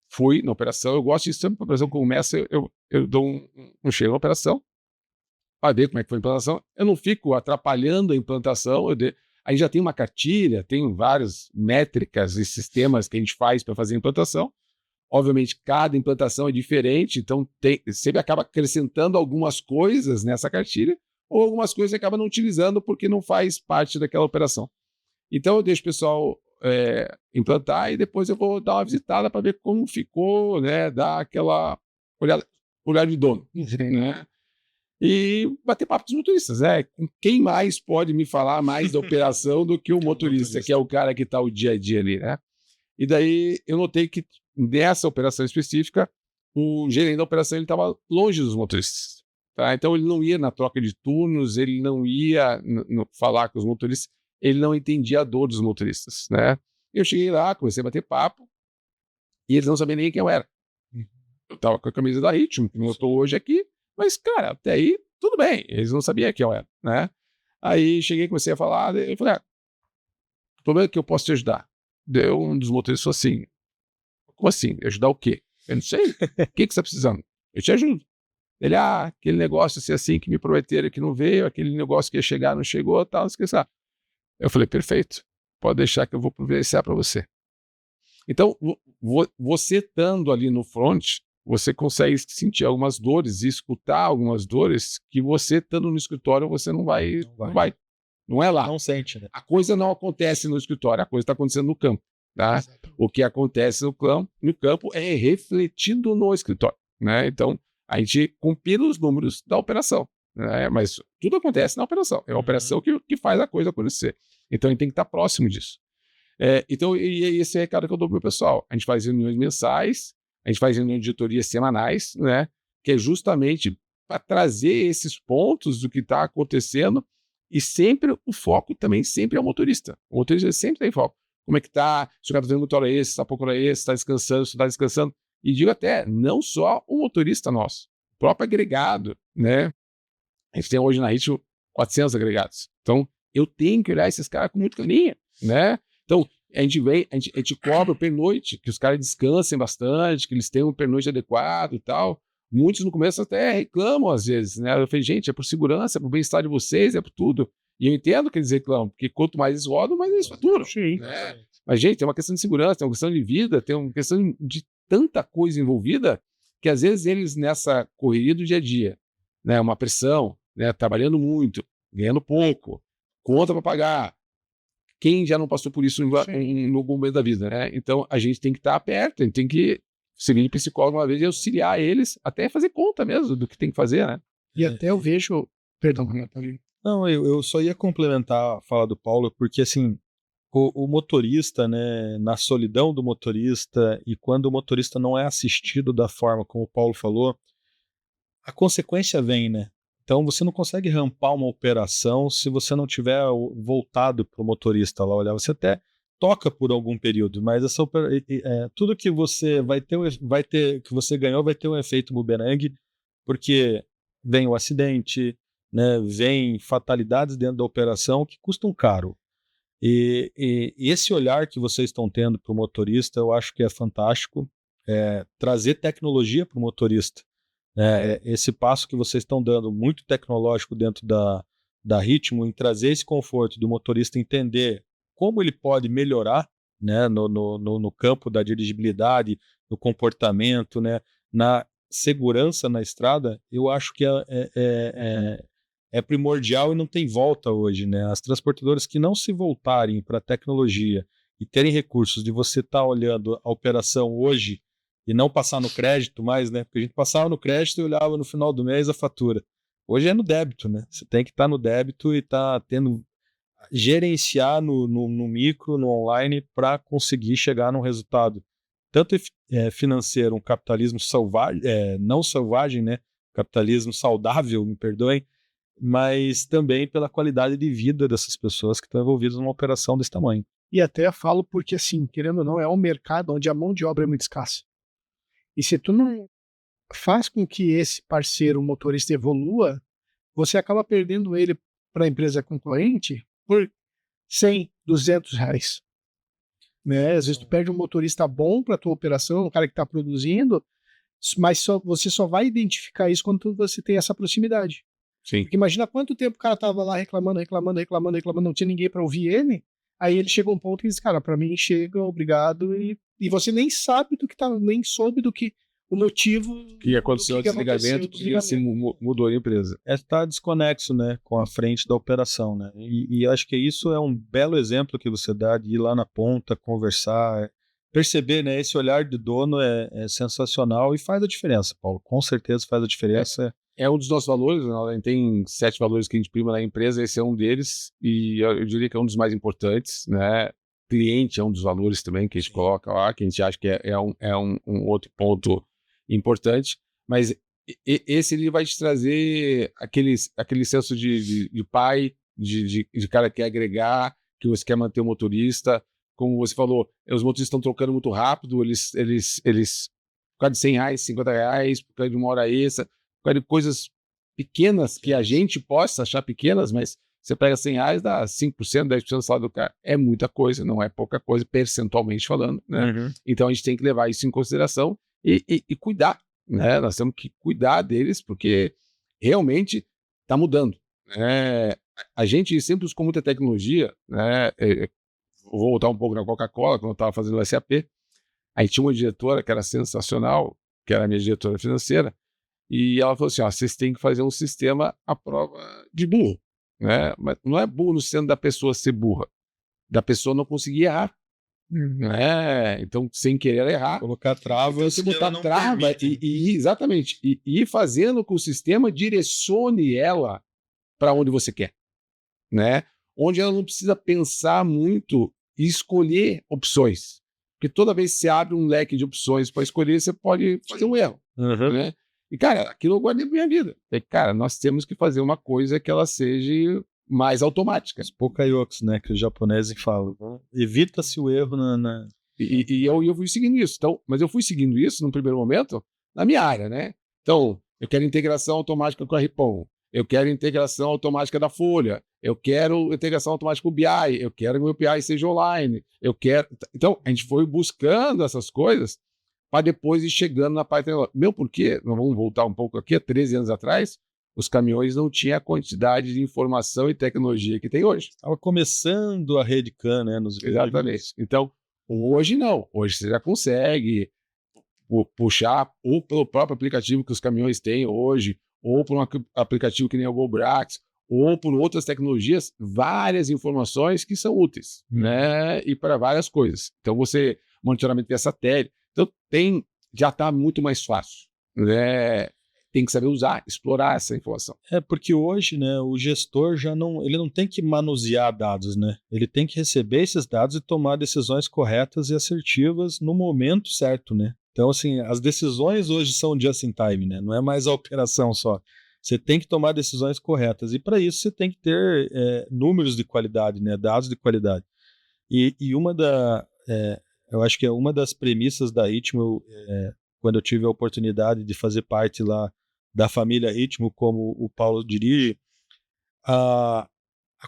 fui na operação. Eu gosto de sempre que a operação começa, eu dou um cheiro na operação para ver como é que foi a implantação. Eu não fico atrapalhando a implantação. A gente já tem uma cartilha, tem várias métricas e sistemas que a gente faz para fazer a implantação. Obviamente, cada implantação é diferente, então sempre acaba acrescentando algumas coisas nessa cartilha, ou algumas coisas acaba não utilizando porque não faz parte daquela operação. Então, eu deixo o pessoal implantar e depois eu vou dar uma visitada para ver como ficou, né, dar aquela olhada de dono, né? E bater papo com os motoristas, né? Quem mais pode me falar mais da operação do que o motorista, que é o cara que está o dia a dia ali, né? E daí eu notei que nessa operação específica, o gerente da operação estava longe dos motoristas. Tá? Então ele não ia na troca de turnos, ele não ia falar com os motoristas, ele não entendia a dor dos motoristas. Né? Eu cheguei lá, comecei a bater papo, e eles não sabiam nem quem eu era. Eu estava com a camisa da Ritmo, que eu estou hoje aqui, mas, cara, até aí, tudo bem, eles não sabiam quem eu era. Né? Aí cheguei, comecei a falar, eu falei, o problema é que eu posso te ajudar. Deu um dos motoristas falou assim, como assim? Ajudar o quê? Eu não sei. O que você está precisando? Eu te ajudo. Ele, aquele negócio assim que me prometeram que não veio, aquele negócio que ia chegar não chegou, tal, esqueci. Eu falei, perfeito. Pode deixar que eu vou providenciar para você. Então, você estando ali no front, você consegue sentir algumas dores e escutar algumas dores que você estando no escritório, você não vai. Não é lá. Não sente, né? A coisa não acontece no escritório, a coisa está acontecendo no campo. Tá? Exato. O que acontece no campo é refletido no escritório. Né? Então, a gente compila os números da operação. Né? Mas tudo acontece na operação. É a operação que faz a coisa acontecer. Então, a gente tem que estar próximo disso. Então, e esse é o recado que eu dou para o pessoal. A gente faz reuniões mensais, a gente faz reuniões de editoria semanais, né? Que é justamente para trazer esses pontos do que está acontecendo e sempre o foco também sempre é o motorista. O motorista sempre tem foco. Como é que está? Se o cara está fazendo muita hora extra, está pouco hora extra, está descansando, se está descansando. E digo até, não só o motorista nosso, o próprio agregado, né? A gente tem hoje na Ritmo 400 agregados. Então, eu tenho que olhar esses caras com muito carinho, né? Então, a gente cobra o pernoite, que os caras descansem bastante, que eles tenham um pernoite adequado e tal. Muitos no começo até reclamam às vezes, né? Eu falei, gente, é por segurança, é por bem-estar de vocês, é por tudo. E eu entendo que eles reclamam, porque quanto mais eles rodam, mais eles faturam. Sim. Né? Mas, gente, tem uma questão de segurança, tem uma questão de vida, tem uma questão de tanta coisa envolvida, que às vezes eles, nessa correria do dia a dia, né? Uma pressão, né? Trabalhando muito, ganhando pouco, conta para pagar. Quem já não passou por isso em algum momento da vida, né? Então, a gente tem que estar perto, a gente tem que seguir psicólogo uma vez e auxiliar eles, até fazer conta mesmo do que tem que fazer, né? E até eu vejo... Perdão, Renato. Não, eu só ia complementar a fala do Paulo, porque assim, o motorista, né, na solidão do motorista e quando o motorista não é assistido da forma como o Paulo falou, a consequência vem, né? Então você não consegue rampar uma operação se você não tiver voltado para o motorista lá olhar. Você até toca por algum período, mas tudo que você vai ter que você ganhou vai ter um efeito bumerangue, porque vem o acidente, né, vem fatalidades dentro da operação que custam caro. E esse olhar que vocês estão tendo para o motorista, eu acho que é fantástico. Trazer tecnologia para o motorista. Esse passo que vocês estão dando, muito tecnológico dentro da Ritmo, em trazer esse conforto do motorista entender como ele pode melhorar, né, no campo da dirigibilidade, no comportamento, né, na segurança na estrada, eu acho que é primordial e não tem volta hoje, né? As transportadoras que não se voltarem para a tecnologia e terem recursos de você estar olhando a operação hoje e não passar no crédito mais, né? Porque a gente passava no crédito e olhava no final do mês a fatura. Hoje é no débito, né? Você tem que estar no débito e estar gerenciar no micro, no online, para conseguir chegar num resultado tanto financeiro, um capitalismo não selvagem, né? Capitalismo saudável, me perdoem, mas também pela qualidade de vida dessas pessoas que estão envolvidas numa operação desse tamanho. E até falo porque, assim, querendo ou não, é um mercado onde a mão de obra é muito escassa. E se tu não faz com que esse parceiro, o motorista, evolua, você acaba perdendo ele para a empresa concorrente por 100, 200 reais. Né? Às vezes tu perde um motorista bom para a tua operação, um cara que está produzindo, mas você só vai identificar isso quando você tem essa proximidade. Sim. Porque imagina quanto tempo o cara tava lá reclamando, não tinha ninguém para ouvir ele. Aí ele chega a um ponto e diz, cara, para mim chega, obrigado, e você nem sabe nem soube do que o motivo que aconteceu o desligamento, que assim mudou a empresa. Está desconexo, né, com a frente da operação, né? E acho que isso é um belo exemplo que você dá de ir lá na ponta, conversar, perceber, né? Esse olhar de dono é sensacional e faz a diferença, Paulo. Com certeza faz a diferença. É um dos nossos valores, né? A gente tem 7 valores que a gente prima na empresa, esse é um deles, e eu diria que é um dos mais importantes, né? Cliente é um dos valores também que a gente coloca lá, que a gente acha que é um outro ponto importante, mas esse ele vai te trazer aquele senso de pai, de cara que quer agregar, que você quer manter o motorista. Como você falou, os motoristas estão trocando muito rápido, eles por causa de 100 reais, 50 reais, por causa de uma hora extra, por causa de coisas pequenas que a gente possa achar pequenas, mas você pega 100 reais, dá 5%, 10% do salário do cara. É muita coisa, não é pouca coisa, percentualmente falando, né? Uhum. Então a gente tem que levar isso em consideração e cuidar, né? Nós temos que cuidar deles, porque realmente está mudando, né? A gente sempre buscou muita tecnologia, né? Vou voltar um pouco na Coca-Cola, quando eu estava fazendo o SAP, aí tinha uma diretora que era sensacional, que era a minha diretora financeira, e ela falou assim, ó, vocês têm que fazer um sistema à prova de burro, né? Mas não é burro no sentido da pessoa ser burra, da pessoa não conseguir errar, né? Então, sem querer errar, Colocar travas você que botar ela não trava permite. exatamente, e ir fazendo com que o sistema direcione ela para onde você quer, né? Onde ela não precisa pensar muito e escolher opções. Porque toda vez que você abre um leque de opções para escolher, você pode fazer um erro, Uhum. né? E, cara, aquilo eu guardei pra minha vida. Cara, nós temos que fazer uma coisa que ela seja mais automática. Pokayokos, né, que os japoneses falam. Evita-se o erro na... E eu fui seguindo isso. Então, mas eu fui seguindo isso, no primeiro momento, na minha área, né? Então, eu quero integração automática com a Ripon. Eu quero integração automática da Folha. Eu quero integração automática com o BI. Eu quero que o meu BI seja online. Eu quero... Então, a gente foi buscando essas coisas para depois ir chegando na parte... Meu, por quê? Nós vamos voltar um pouco aqui, há 13 anos atrás, os caminhões não tinham a quantidade de informação e tecnologia que tem hoje. Estava começando a rede CAN, né? Exatamente. Então, hoje não. Hoje você já consegue puxar ou pelo próprio aplicativo que os caminhões têm hoje, ou por um aplicativo que nem o GoBrax, ou por outras tecnologias, várias informações que são úteis, né? E para várias coisas. Então, você, monitoramento via satélite, então já está muito mais fácil, né? Tem que saber usar, explorar essa informação. Porque hoje, né, o gestor ele não tem que manusear dados, né? Ele tem que receber esses dados e tomar decisões corretas e assertivas no momento certo, né? Então, assim, as decisões hoje são just in time, né? Não é mais a operação só. Você tem que tomar decisões corretas. E para isso você tem que ter números de qualidade, né? Dados de qualidade. E eu acho que é uma das premissas da Ritmo, quando eu tive a oportunidade de fazer parte lá da família Ritmo, como o Paulo dirige, a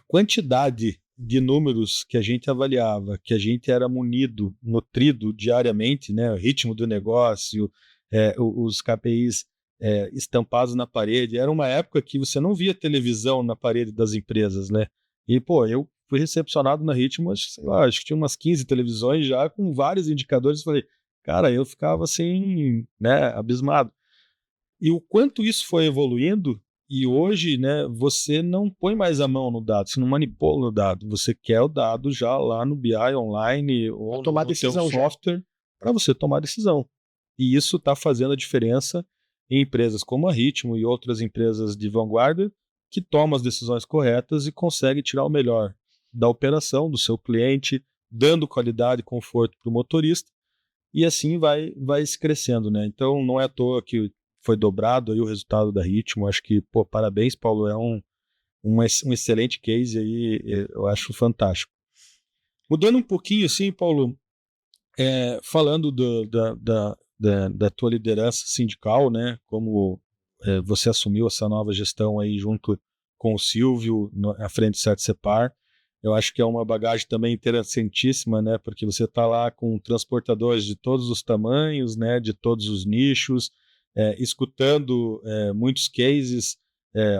quantidade de números que a gente avaliava, que a gente era munido, nutrido diariamente, né, o ritmo do negócio, os KPIs estampados na parede. Era uma época que você não via televisão na parede das empresas, né? E, pô, eu fui recepcionado na Ritmo, acho que tinha umas 15 televisões já com vários indicadores. Falei, cara, eu ficava assim, né, abismado. E o quanto isso foi evoluindo, e hoje, né, você não põe mais a mão no dado, você não manipula o dado, você quer o dado já lá no BI online ou tomar no seu decisão software para você tomar decisão. E isso está fazendo a diferença em empresas como a Ritmo e outras empresas de vanguarda que tomam as decisões corretas e conseguem tirar o melhor da operação, do seu cliente, dando qualidade e conforto para o motorista, e assim vai se crescendo, né? Então não é à toa que foi dobrado aí o resultado da Ritmo. Acho que, pô, parabéns, Paulo, é um excelente case aí, eu acho fantástico. Mudando um pouquinho, assim, Paulo, falando da tua liderança sindical, né, como você assumiu essa nova gestão aí junto com o Silvio à frente do CERT-Cepar, eu acho que é uma bagagem também interessantíssima, né, porque você está lá com transportadores de todos os tamanhos, né, de todos os nichos, escutando muitos cases,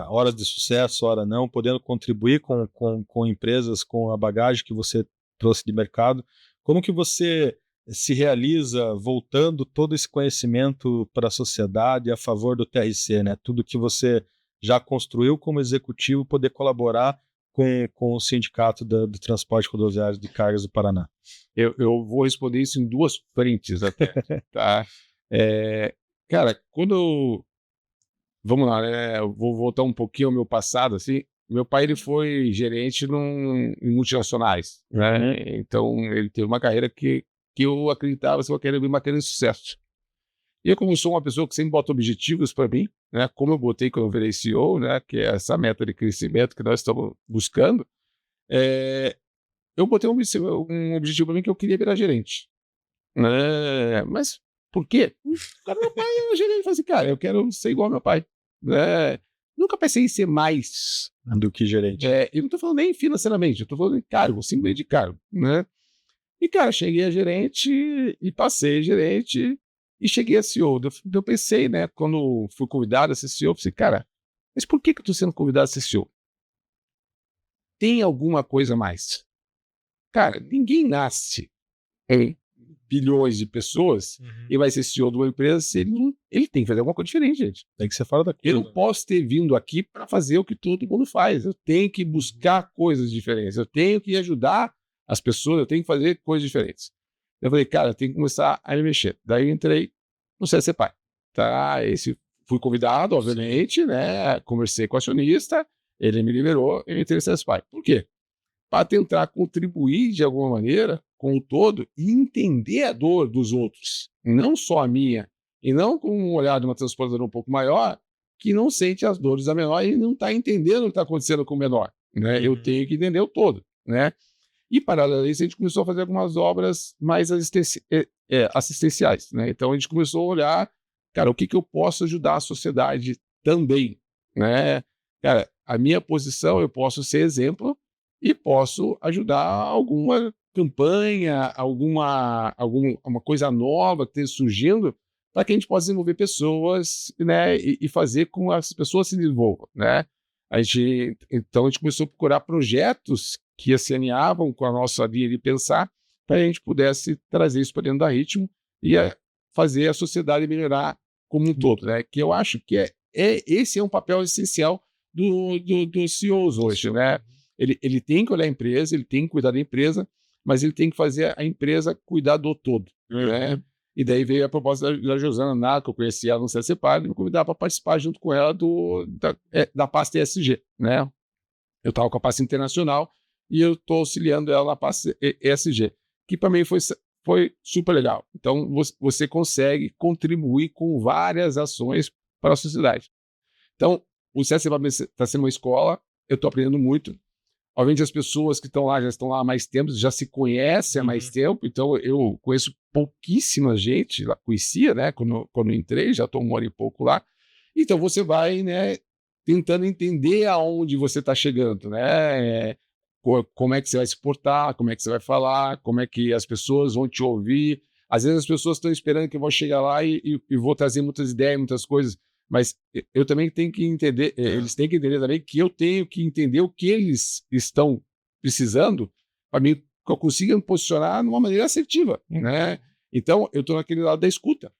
horas de sucesso, hora não, podendo contribuir com empresas, com a bagagem que você trouxe de mercado. Como que você se realiza voltando todo esse conhecimento para a sociedade a favor do TRC, né? Tudo que você já construiu como executivo, poder colaborar com o Sindicato do Transporte Rodoviário de Cargas do Paraná. Eu vou responder isso em duas frentes até, tá? Cara, vamos lá, né? Eu vou voltar um pouquinho ao meu passado, assim. Meu pai, ele foi gerente em multinacionais, né? Então, ele teve uma carreira que eu acreditava que eu queria uma carreira de sucesso. E eu, como sou uma pessoa que sempre bota objetivos para mim, né? Como eu botei quando eu virei CEO, né? Que é essa meta de crescimento que nós estamos buscando, eu botei um objetivo para mim que eu queria virar gerente. Mas por quê? Cara, meu pai é gerente. Eu falei assim, cara, eu quero ser igual ao meu pai. Nunca pensei em ser mais do que gerente. Eu não estou falando nem financeiramente, eu estou falando de cargo, simplesmente de cargo, né? E, cara, cheguei a gerente e passei gerente E cheguei a CEO. Eu pensei, né, quando fui convidado a ser CEO, eu pensei, cara, mas por que eu estou sendo convidado a ser CEO? Tem alguma coisa a mais? Cara, ninguém nasce em bilhões de pessoas e vai ser CEO de uma empresa se ele tem que fazer alguma coisa diferente, gente. Tem que ser fora da Eu curva. não posso ter vindo aqui para fazer o que todo mundo faz. Eu tenho que buscar coisas diferentes. Eu tenho que ajudar as pessoas. Eu tenho que fazer coisas diferentes. Eu falei, cara, eu tenho que começar a me mexer. Daí eu entrei no CSPAI. Tá? Fui convidado, obviamente, né? Conversei com o acionista, ele me liberou, eu entrei no CSPAI. Por quê? Para tentar contribuir de alguma maneira com o todo e entender a dor dos outros, não só a minha, e não com um olhar de uma transportadora um pouco maior, que não sente as dores da menor e não está entendendo o que está acontecendo com o menor. Né? Eu tenho que entender o todo. Né? E, paralelo a isso, a gente começou a fazer algumas obras mais assistenciais. Né? Então, a gente começou a olhar, cara, o que eu posso ajudar a sociedade também. Né? Cara, a minha posição, eu posso ser exemplo e posso ajudar alguma campanha, alguma coisa nova que esteja surgindo para que a gente possa desenvolver pessoas, né, e fazer com que as pessoas se desenvolvam, né? Então a gente começou a procurar projetos que se alinhavam com a nossa linha de pensar para a gente pudesse trazer isso para dentro da Ritmo e fazer a sociedade melhorar como um todo, né? Que eu acho que esse é um papel essencial dos CEOs hoje, né? Ele tem que olhar a empresa, ele tem que cuidar da empresa, mas ele tem que fazer a empresa cuidar do todo, né? E daí veio a proposta da Josana Ná, que eu conheci ela no CSPAR, e me convidar para participar junto com ela da pasta ESG, né? Eu estava com a pasta internacional e eu estou auxiliando ela na pasta ESG, que para mim foi super legal. Então, você consegue contribuir com várias ações para a sociedade. Então, o CSPAR está sendo uma escola, eu estou aprendendo muito. Obviamente as pessoas que estão lá já estão lá há mais tempo, já se conhecem há mais tempo, então eu conheço pouquíssima gente, lá conhecia, né, quando entrei, já estou 1 ano e pouco lá, então você vai, né, tentando entender aonde você está chegando, né, como é que você vai se portar, como é que você vai falar, como é que as pessoas vão te ouvir. Às vezes as pessoas estão esperando que eu vou chegar lá e vou trazer muitas ideias, muitas coisas, mas eu também tenho que entender, eles têm que entender também que eu tenho que entender o que eles estão precisando para mim que eu consiga me posicionar de uma maneira assertiva, né? Então, eu estou naquele lado da escuta.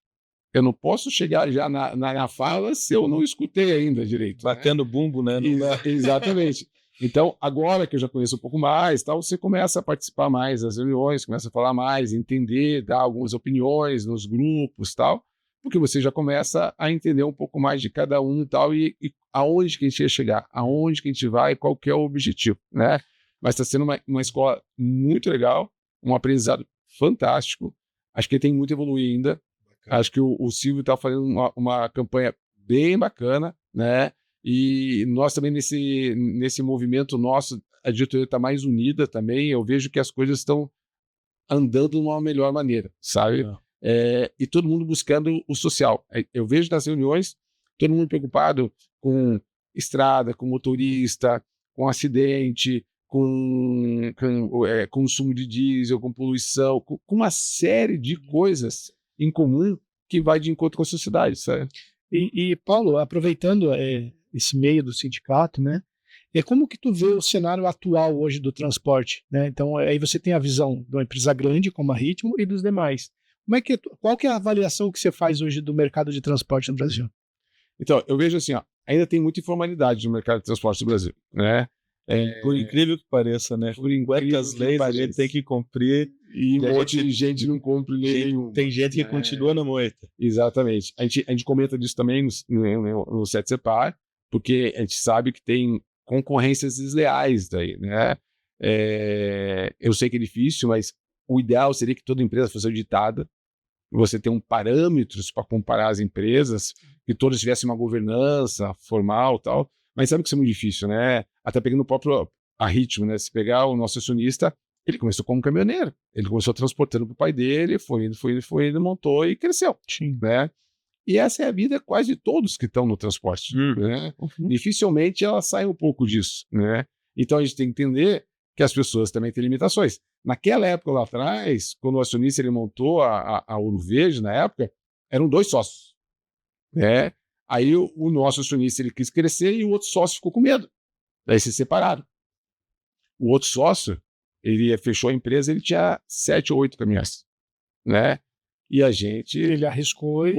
Eu não posso chegar já na fala se eu não escutei ainda direito. Batendo bumbo, né? Exatamente. Então, agora que eu já conheço um pouco mais, tal, você começa a participar mais das reuniões, começa a falar mais, entender, dar algumas opiniões nos grupos, tal, porque você já começa a entender um pouco mais de cada um e tal, e aonde que a gente ia chegar, aonde que a gente vai, qual que é o objetivo, né? Mas está sendo uma escola muito legal, um aprendizado fantástico. Acho que tem muito a evoluir ainda. Bacana. Acho que o Silvio está fazendo uma campanha bem bacana, né? E nós também, nesse movimento nosso, a diretoria está mais unida também. Eu vejo que as coisas estão andando de uma melhor maneira, sabe? E todo mundo buscando o social. Eu vejo nas reuniões todo mundo preocupado com estrada, com motorista, com acidente, com consumo de diesel, com poluição, com uma série de coisas em comum que vai de encontro com a sociedade, sabe? E Paulo, aproveitando esse meio do sindicato, né? Como que tu vê o cenário atual hoje do transporte, né? Então, aí você tem a visão de uma empresa grande como a Ritmo e dos demais. Qual que é a avaliação que você faz hoje do mercado de transporte no Brasil? Então, eu vejo assim, ainda tem muita informalidade no mercado de transporte do Brasil, né? Por incrível que pareça, né? Por incrível as leis a gente tem que cumprir e um monte de gente não cumpre nenhum. Tem gente que continua na moita. Exatamente. A gente comenta disso também no CSPAR, porque a gente sabe que tem concorrências desleais daí, né? Eu sei que é difícil, mas o ideal seria que toda empresa fosse auditada, você ter parâmetros para comparar as empresas, que todas tivessem uma governança formal e tal, mas sabe que isso é muito difícil, né? Até pegando o próprio a Ritmo, né? Se pegar o nosso acionista, ele começou como caminhoneiro, ele começou transportando para o pai dele, foi indo, montou e cresceu, né? E essa é a vida quase de todos que estão no transporte, né? Dificilmente ela sai um pouco disso, né? Então a gente tem que entender que as pessoas também têm limitações. Naquela época lá atrás, quando o acionista ele montou a Ouro Verde, na época, eram 2 sócios, né? Aí o nosso acionista ele quis crescer e o outro sócio ficou com medo. Daí se separaram. O outro sócio, ele fechou a empresa, ele tinha 7 ou 8 caminhões, né? E a gente... Ele arriscou e...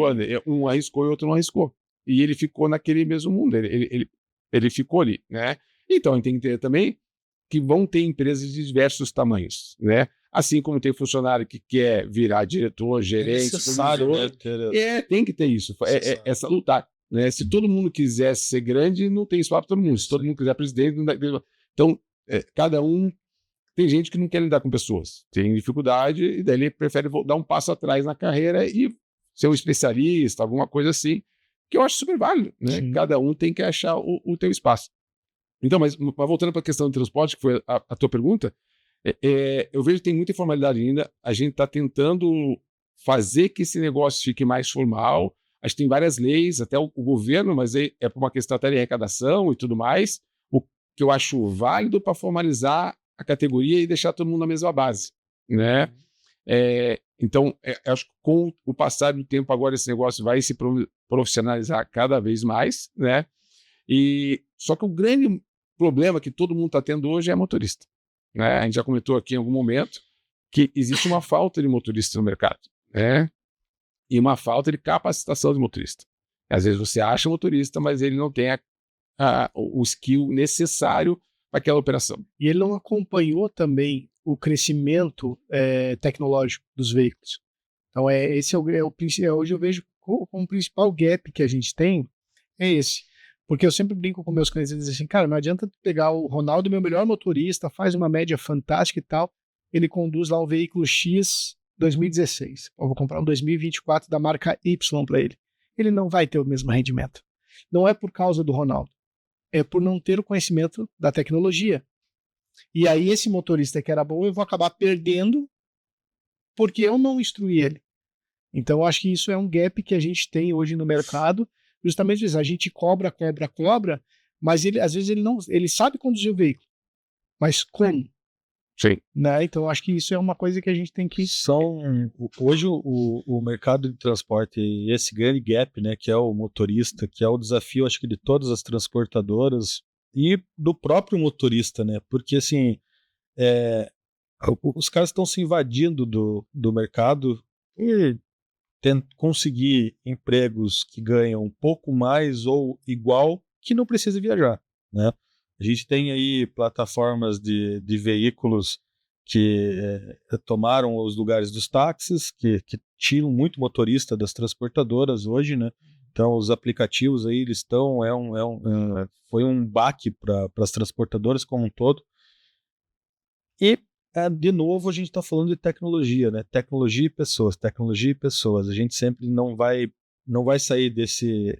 Um arriscou e o outro não arriscou. E ele ficou naquele mesmo mundo, ele ficou ali, né? Então, a gente tem que entender também que vão ter empresas de diversos tamanhos, né? Assim como tem funcionário que quer virar diretor, gerente, necessário, né, tem que ter isso, é salutar, né? Se todo mundo quisesse ser grande, não tem espaço para todo mundo. Se todo mundo quiser presidente, não dá... Então, cada um... Tem gente que não quer lidar com pessoas, tem dificuldade, e daí ele prefere dar um passo atrás na carreira e ser um especialista, alguma coisa assim, que eu acho super válido, né? Sim. Cada um tem que achar o teu espaço. Então, mas voltando para a questão do transporte, que foi a tua pergunta, eu vejo que tem muita informalidade ainda, a gente está tentando fazer que esse negócio fique mais formal, a gente tem várias leis, até o governo, mas é por uma questão até de arrecadação e tudo mais, o que eu acho válido para formalizar a categoria e deixar todo mundo na mesma base, né? Então, acho que com o passar do tempo agora esse negócio vai se profissionalizar cada vez mais, né? Só que o grande problema que todo mundo está tendo hoje é motorista, né? A gente já comentou aqui em algum momento que existe uma falta de motorista no mercado, né? E uma falta de capacitação de motorista. Às vezes você acha motorista, mas ele não tem o skill necessário para aquela operação. E ele não acompanhou também o crescimento tecnológico dos veículos. Então, esse hoje eu vejo como o principal gap que a gente tem é esse. Porque eu sempre brinco com meus clientes e dizem assim, cara, não adianta pegar o Ronaldo, meu melhor motorista, faz uma média fantástica e tal, ele conduz lá um veículo X 2016. Eu vou comprar um 2024 da marca Y para ele. Ele não vai ter o mesmo rendimento. Não é por causa do Ronaldo, é por não ter o conhecimento da tecnologia. E aí esse motorista que era bom, eu vou acabar perdendo porque eu não instruí ele. Então eu acho que isso é um gap que a gente tem hoje no mercado, justamente isso, a gente cobra, mas às vezes ele sabe conduzir o veículo, mas como? Sim. Né? Então eu acho que isso é uma coisa que a gente tem que... Hoje o mercado de transporte, esse grande gap, né, que é o motorista, que é o desafio, acho que de todas as transportadoras e do próprio motorista, né, porque assim, os caras estão se invadindo do mercado e conseguir empregos que ganham um pouco mais ou igual, que não precisa viajar, né? A gente tem aí plataformas de veículos que tomaram os lugares dos táxis, que tiram muito motorista das transportadoras hoje, né? Então os aplicativos aí eles estão foi um baque para as transportadoras como um todo. E de novo a gente está falando de tecnologia, né? Tecnologia e pessoas. A gente sempre não vai sair desse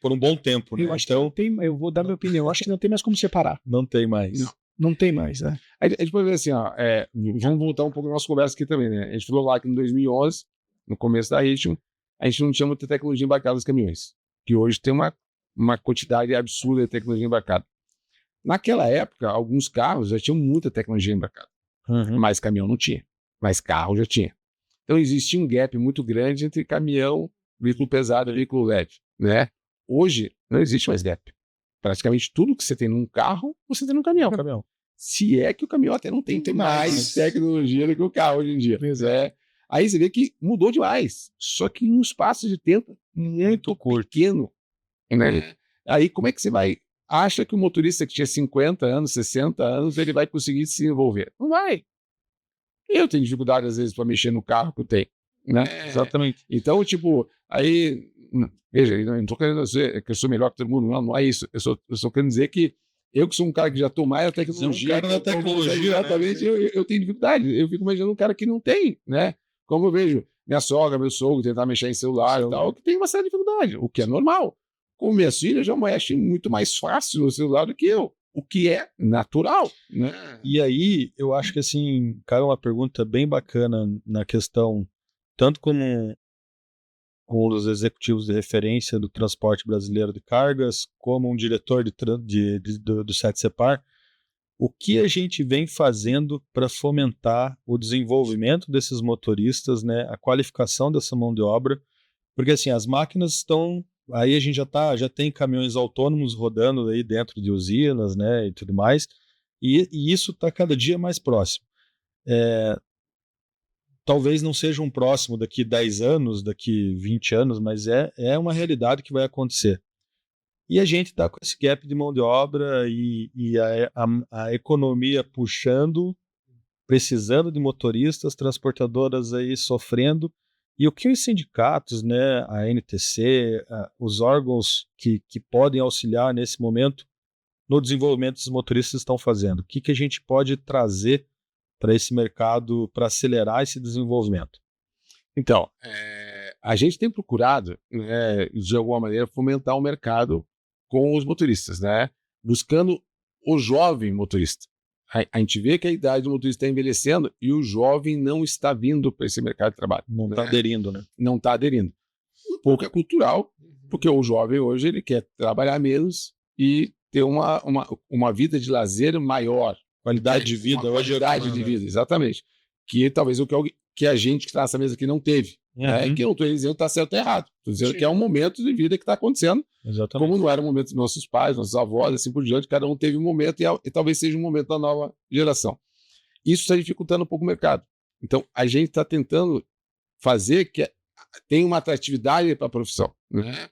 por um bom tempo, né? Eu acho que não tem, eu vou dar minha opinião, eu acho que não tem mais como separar. Não tem mais. Não tem mais, né? A gente pode ver assim, vamos voltar um pouco na nossa conversa aqui também, né? A gente falou lá que em 2011, no começo da Ritmo, a gente não tinha muita tecnologia embarcada nos caminhões, que hoje tem uma quantidade absurda de tecnologia embarcada. Naquela época, alguns carros já tinham muita tecnologia embarcada, mas caminhão não tinha, mas carro já tinha. Então existia um gap muito grande entre caminhão, veículo pesado e veículo leve, né? Hoje não existe mais gap. Praticamente tudo que você tem num carro, você tem num caminhão. Se é que o caminhão até não tem mais tecnologia do que o carro hoje em dia. Aí você vê que mudou demais. Só que em um espaço de tempo muito pequeno. Né? Aí como é que você vai? Acha que o motorista que tinha 50 anos, 60 anos, ele vai conseguir se desenvolver? Não vai. Eu tenho dificuldade, às vezes, para mexer no carro que eu tenho. Né? Exatamente. Então, tipo, aí... Veja, eu não estou querendo dizer que eu sou melhor que todo mundo, não é isso. Eu só querendo dizer que eu que sou um cara que já estou mais na tecnologia, exatamente, né? eu tenho dificuldade. Eu fico imaginando um cara que não tem, né? Como eu vejo minha sogra, meu sogro tentar mexer em celular e tal, que tem uma certa dificuldade, o que é normal. Como minhas filhas já mexem muito mais fácil no celular do que eu, o que é natural, né? E aí, eu acho que assim, cara, uma pergunta bem bacana na questão, tanto como um dos executivos de referência do transporte brasileiro de cargas, como um diretor do SETSEPAR, o que a gente vem fazendo para fomentar o desenvolvimento desses motoristas, né, a qualificação dessa mão de obra, Porque assim, as máquinas estão... Aí a gente já tem caminhões autônomos rodando aí dentro de usinas, né, e tudo mais, e isso está cada dia mais próximo. Talvez não seja um próximo daqui 10 anos, daqui 20 anos, mas é uma realidade que vai acontecer. E a gente está com esse gap de mão de obra e a economia puxando, precisando de motoristas, transportadoras aí sofrendo. E o que os sindicatos, né, a NTC, os órgãos que podem auxiliar nesse momento no desenvolvimento dos motoristas estão fazendo? O que a gente pode trazer para esse mercado para acelerar esse desenvolvimento? Então, a gente tem procurado, né, de alguma maneira, fomentar o mercado com os motoristas, né? Buscando o jovem motorista. A gente vê que a idade do motorista está envelhecendo e o jovem não está vindo para esse mercado de trabalho. Não está aderindo, né? Não está aderindo. Um pouco é cultural, porque o jovem hoje ele quer trabalhar menos e ter uma vida de lazer maior. Qualidade de vida. Qualidade de vida, exatamente. Que talvez o que a gente que está nessa mesa aqui não teve. Né? Que eu não estou dizendo que está certo ou errado. Estou dizendo que é um momento de vida que está acontecendo. Exatamente. Como não era o momento dos nossos pais, nossos avós, assim por diante, cada um teve um momento e talvez seja um momento da nova geração. Isso está dificultando um pouco o mercado. Então, a gente está tentando fazer que tenha uma atratividade para a profissão. Né?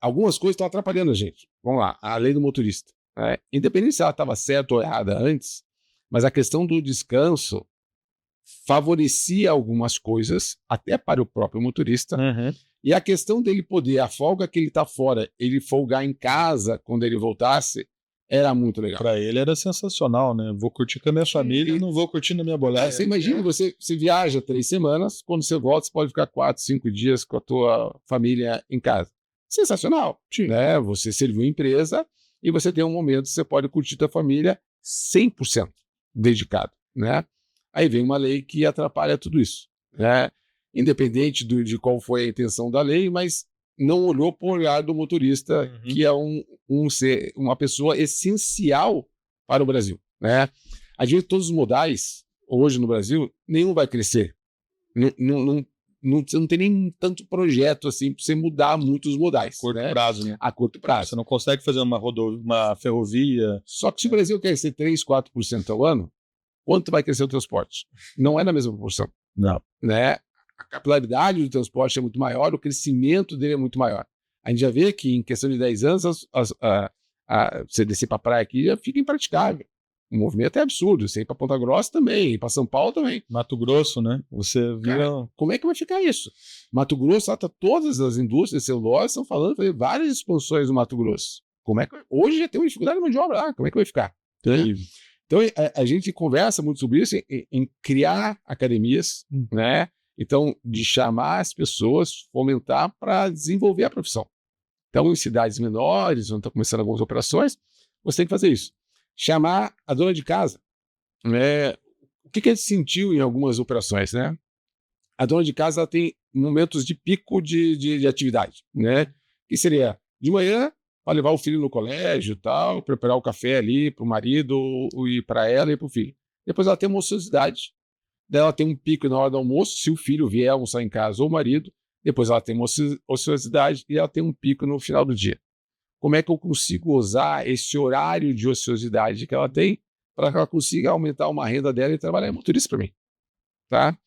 Algumas coisas estão atrapalhando a gente. Vamos lá, a lei do motorista. Né? Independente se ela estava certa ou errada antes, mas a questão do descanso favorecia algumas coisas, até para o próprio motorista, e a questão dele poder, a folga que ele está fora, ele folgar em casa quando ele voltasse, era muito legal. Para ele era sensacional, né? Vou curtir com a minha família e não vou curtir na minha bolada. Você imagina, você viaja 3 semanas, quando você volta, você pode ficar 4, 5 dias com a tua família em casa. Sensacional, né? Você serviu a empresa e você tem um momento que você pode curtir tua família 100% dedicado, né? Aí vem uma lei que atrapalha tudo isso, né? Independente de qual foi a intenção da lei, mas não olhou para o olhar do motorista, que é uma pessoa essencial para o Brasil, né? A gente, todos os modais, hoje no Brasil, nenhum vai crescer. Você não tem nem tanto projeto assim para você mudar muitos modais. Curto prazo, né? A curto prazo. Você não consegue fazer uma ferrovia. Só que se o Brasil crescer 3, 4% ao ano, quanto vai crescer o transporte? Não é na mesma proporção. Não. Né? A capilaridade do transporte é muito maior, o crescimento dele é muito maior. A gente já vê que em questão de 10 anos, você descer para a praia aqui já fica impraticável. O movimento é absurdo. Você ir para Ponta Grossa também, ir para São Paulo também. Mato Grosso, né? Você vira... Cara, como é que vai ficar isso? Mato Grosso, todas as indústrias de celulose estão falando de fazer várias expansões no Mato Grosso. Hoje já tem uma dificuldade de mão de obra lá. Como é que vai ficar? Então, a gente conversa muito sobre isso, em criar academias, né? Então, de chamar as pessoas, fomentar para desenvolver a profissão. Então, em cidades menores, onde estão começando algumas operações, você tem que fazer isso. Chamar a dona de casa. Né? O que a gente sentiu em algumas operações, né? A dona de casa ela tem momentos de pico de atividade, né? Que seria de manhã, para levar o filho no colégio e tal, preparar o café ali para o marido e para ela e para o filho. Depois ela tem uma ociosidade. Daí ela tem um pico na hora do almoço, se o filho vier almoçar em casa ou o marido. Depois ela tem uma ociosidade e ela tem um pico no final do dia. Como é que eu consigo usar esse horário de ociosidade que ela tem para que ela consiga aumentar uma renda dela e trabalhar motorista para mim? Tá?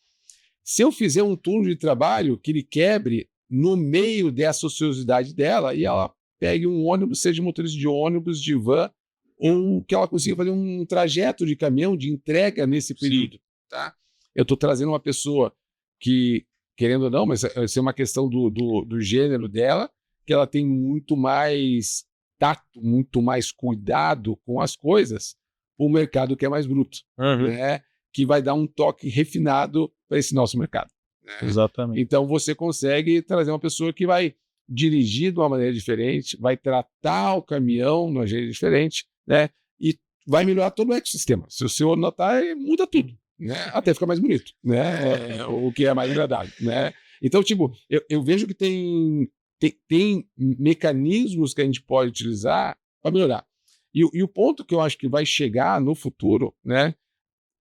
Se eu fizer um turno de trabalho que ele quebre no meio dessa ociosidade dela e ela pegue um ônibus, seja motorista de ônibus, de van, ou que ela consiga fazer um trajeto de caminhão de entrega nesse período. Tá? Eu estou trazendo uma pessoa que, querendo ou não, mas isso é uma questão do gênero dela, que ela tem muito mais tato, muito mais cuidado com as coisas, o mercado que é mais bruto, né? Que vai dar um toque refinado para esse nosso mercado. Né? Exatamente. Então você consegue trazer uma pessoa que vai dirigir de uma maneira diferente, vai tratar o caminhão de uma maneira diferente, né? E vai melhorar todo o ecossistema. Se o senhor notar, muda tudo, né? Até fica mais bonito, né? O que é mais agradável, né? Então, tipo, eu vejo que tem mecanismos que a gente pode utilizar para melhorar. E o ponto que eu acho que vai chegar no futuro, né?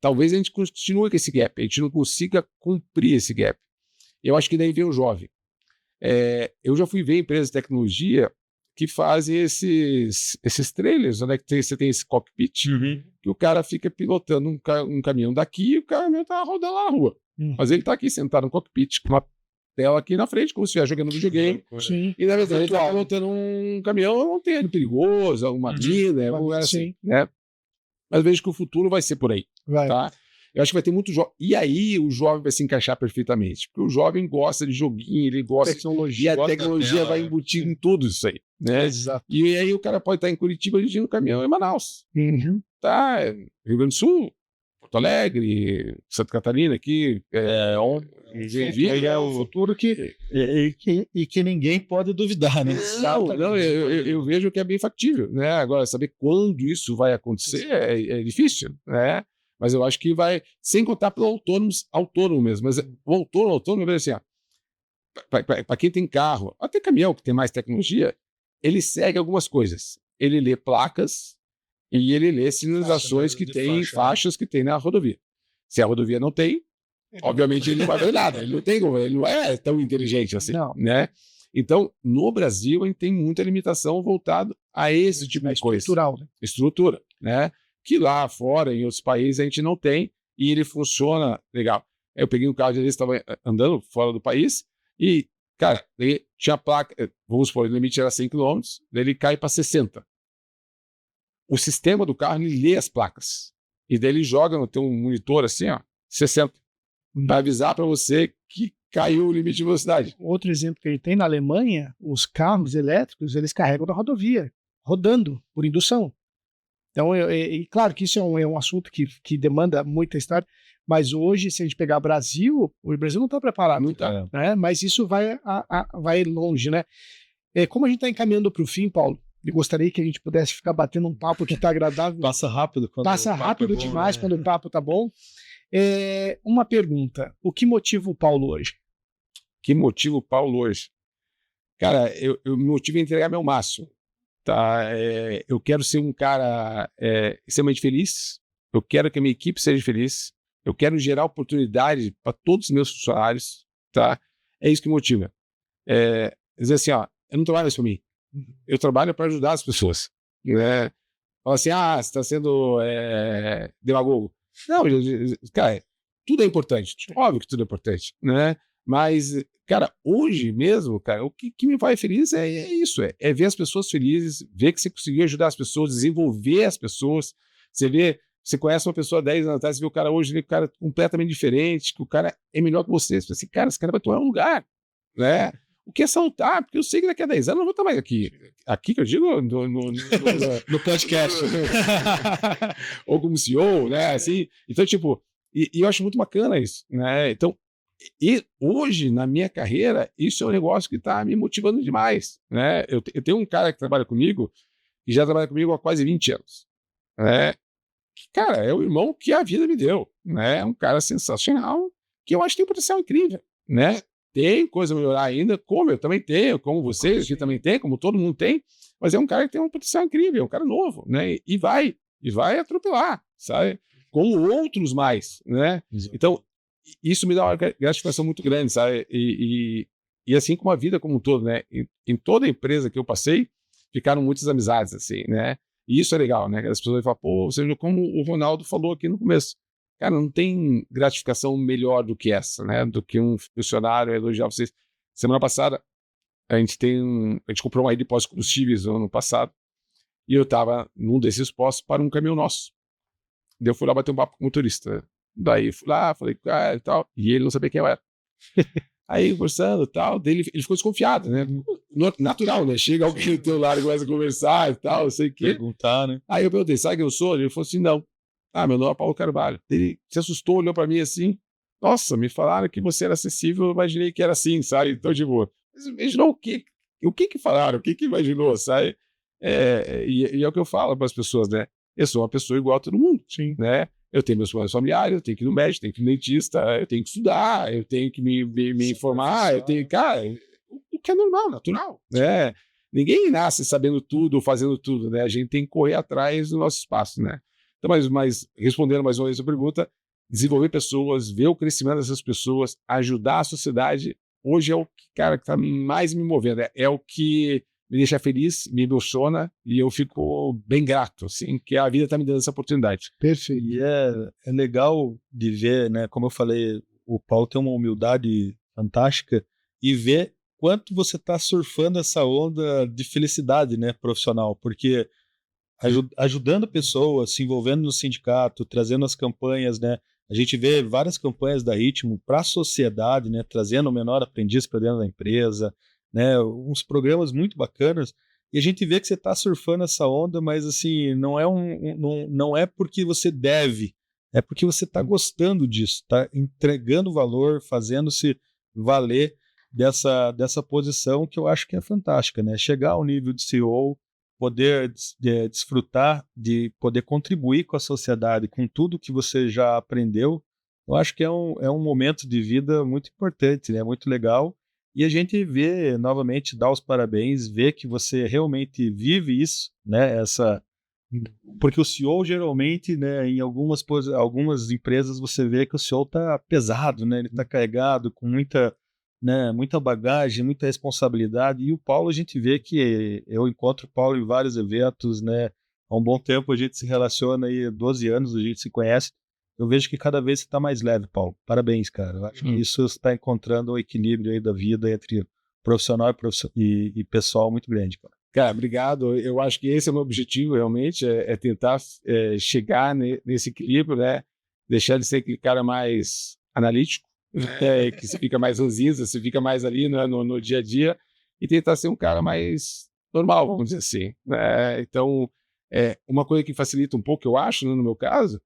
Talvez a gente continue com esse gap, a gente não consiga cumprir esse gap. Eu acho que daí vem o jovem. Eu já fui ver empresas de tecnologia que fazem esses trailers, né? Que você tem esse cockpit, que o cara fica pilotando um caminhão daqui e o caminhão tá rodando lá na rua. Mas ele tá aqui sentado no cockpit com uma tela aqui na frente, como se estivesse jogando videogame. Sim. E na verdade ele tá pilotando um caminhão, não tem algo perigoso, uma mina, um lugar assim, né? Mas vejo que o futuro vai ser por aí, tá? Eu acho que vai ter muito jovem. E aí o jovem vai se encaixar perfeitamente. Porque o jovem gosta de joguinho, ele gosta de tecnologia. E a tecnologia vai embutir em tudo isso aí, né? Exato. E aí o cara pode estar em Curitiba dirigindo caminhão em Manaus. Tá? Rio Grande do Sul, Porto Alegre, Santa Catarina aqui. É o futuro que ninguém pode duvidar, né? Não, eu vejo que é bem factível, né? Agora, saber quando isso vai acontecer é difícil, né? Mas eu acho que vai, sem contar pelo autônomo mesmo. Mas o autônomo é assim, para quem tem carro, até caminhão que tem mais tecnologia, ele segue algumas coisas. Ele lê placas e ele lê sinalizações que tem, faixas que tem na rodovia. Se a rodovia não tem, obviamente ele não vai ver nada. Ele não é tão inteligente assim, né? Então, no Brasil, a gente tem muita limitação voltada a esse tipo de coisa. Estrutura, né? Que lá fora, em outros países, a gente não tem, e ele funciona legal. Eu peguei um carro de estava andando fora do país, e, cara, ele tinha placa, vamos supor, o limite era 100 km, daí ele cai para 60. O sistema do carro, ele lê as placas, e daí ele joga no teu monitor assim, 60, para avisar para você que caiu o limite de velocidade. Outro exemplo que ele tem na Alemanha, os carros elétricos, eles carregam na rodovia, rodando por indução. Então, claro que isso é um assunto que demanda muita história, mas hoje, se a gente pegar o Brasil não está preparado. Não tá. Né? Mas isso vai longe, né? Como a gente está encaminhando para o fim, Paulo, eu gostaria que a gente pudesse ficar batendo um papo que está agradável. Passa rápido quando Passa rápido bom, demais, né? quando o papo tá bom. Uma pergunta, o que motiva o Paulo hoje? Que motiva o Paulo hoje? Cara, eu me motivo a entregar meu máximo. Tá? Eu quero ser um cara extremamente feliz, eu quero que a minha equipe seja feliz, eu quero gerar oportunidade para todos os meus funcionários, tá? É isso que me motiva. Dizer assim, eu não trabalho isso para mim, eu trabalho para ajudar as pessoas. Né? Fala assim, você está sendo demagogo. Não, cara, tudo é importante, óbvio que tudo é importante, né? Mas, cara, hoje mesmo, cara, o que me faz feliz é isso, é ver as pessoas felizes, ver que você conseguiu ajudar as pessoas, desenvolver as pessoas. Você conhece uma pessoa 10 anos atrás, você vê o cara hoje, vê o cara completamente diferente, que o cara é melhor que você. Você fala assim, cara, esse cara vai tomar um lugar, né? O que é saltar? Porque eu sei que daqui a 10 anos eu não vou estar mais aqui. Aqui que eu digo no podcast. Ou como CEO, né? Assim, então, tipo, e eu acho muito bacana isso, né? Então, e hoje, na minha carreira, isso é um negócio que está me motivando demais, né? Eu tenho um cara que trabalha comigo, que já trabalha comigo há quase 20 anos, né? Que, cara, é o irmão que a vida me deu, né? É um cara sensacional, que eu acho que tem um potencial incrível, né? Tem coisa a melhorar ainda, como eu também tenho, como vocês aqui também tem, como todo mundo tem, mas é um cara que tem um potencial incrível, é um cara novo, né? E vai atropelar, sabe? Como outros mais, né? Exato. Então, isso me dá uma gratificação muito grande, sabe? E assim como a vida como um todo, né? Em toda empresa que eu passei, ficaram muitas amizades, assim, né? E isso é legal, né? As pessoas falam, pô, você viu como o Ronaldo falou aqui no começo. Cara, não tem gratificação melhor do que essa, né? Do que um funcionário elogiar vocês. Semana passada, a gente comprou uma rede de postos combustíveis no ano passado, e eu estava num desses postos para um caminhão nosso. Daí eu fui lá bater um papo com o motorista. Daí fui lá, falei com o cara e tal, e ele não sabia quem eu era. Aí, conversando e tal, daí ele ficou desconfiado, né? Natural, né? Chega alguém do teu lado e começa a conversar e tal, não sei o quê. Perguntar, né? Aí eu perguntei, sabe quem eu sou? Ele falou assim, não. Meu nome é Paulo Carvalho. Ele se assustou, olhou pra mim assim, nossa, me falaram que você era acessível, eu imaginei que era assim, sabe? Então, tipo, mas imaginou o quê? O que falaram? O que imaginou, sabe? E é o que eu falo para as pessoas, né? Eu sou uma pessoa igual a todo mundo, Sim. né? Eu tenho meus problemas familiares, eu tenho que ir no médico, tenho que ir no dentista, eu tenho que estudar, eu tenho que me informar, eu tenho, cara, o que é normal, natural, né? Ninguém nasce sabendo tudo, fazendo tudo, né? A gente tem que correr atrás do nosso espaço, né? Então, mas respondendo mais uma vez a pergunta, desenvolver pessoas, ver o crescimento dessas pessoas, ajudar a sociedade hoje é o que, cara, que está mais me movendo. É o que me deixa feliz, me emociona e eu fico bem grato, assim, que a vida está me dando essa oportunidade. Perfeito. E é legal de ver, né? Como eu falei, o Paulo tem uma humildade fantástica e ver quanto você está surfando essa onda de felicidade, né, profissional, porque ajudando pessoas, se envolvendo no sindicato, trazendo as campanhas, né? A gente vê várias campanhas da Ritmo para a sociedade, né? Trazendo o menor aprendiz para dentro da empresa, né? Uns programas muito bacanas. E a gente vê que você está surfando essa onda, mas assim, não é porque você deve, é porque você está gostando disso, está entregando valor, fazendo-se valer dessa posição que eu acho que é fantástica, né? Chegar ao nível de CEO, poder desfrutar de poder contribuir com a sociedade, com tudo que você já aprendeu, eu acho que é um momento de vida muito importante, né? Muito legal. E a gente vê, novamente, dá os parabéns, vê que você realmente vive isso, né? Porque o CEO, geralmente, né, em algumas empresas, você vê que o CEO está pesado, né? Ele está carregado com muita bagagem, muita responsabilidade. E o Paulo, a gente vê que eu encontro o Paulo em vários eventos, né? Há um bom tempo a gente se relaciona aí, 12 anos a gente se conhece. Eu vejo que cada vez você está mais leve, Paulo. Parabéns, cara. Eu acho que isso está encontrando um equilíbrio aí da vida entre profissional e pessoal muito grande, cara. Cara, obrigado. Eu acho que esse é o meu objetivo, realmente, é tentar chegar nesse equilíbrio, né? Deixar de ser aquele cara mais analítico, que se fica mais ranzinza, se fica mais ali, né, no dia a dia, e tentar ser um cara mais normal, vamos dizer assim, né? Então, uma coisa que facilita um pouco, eu acho, né, no meu caso,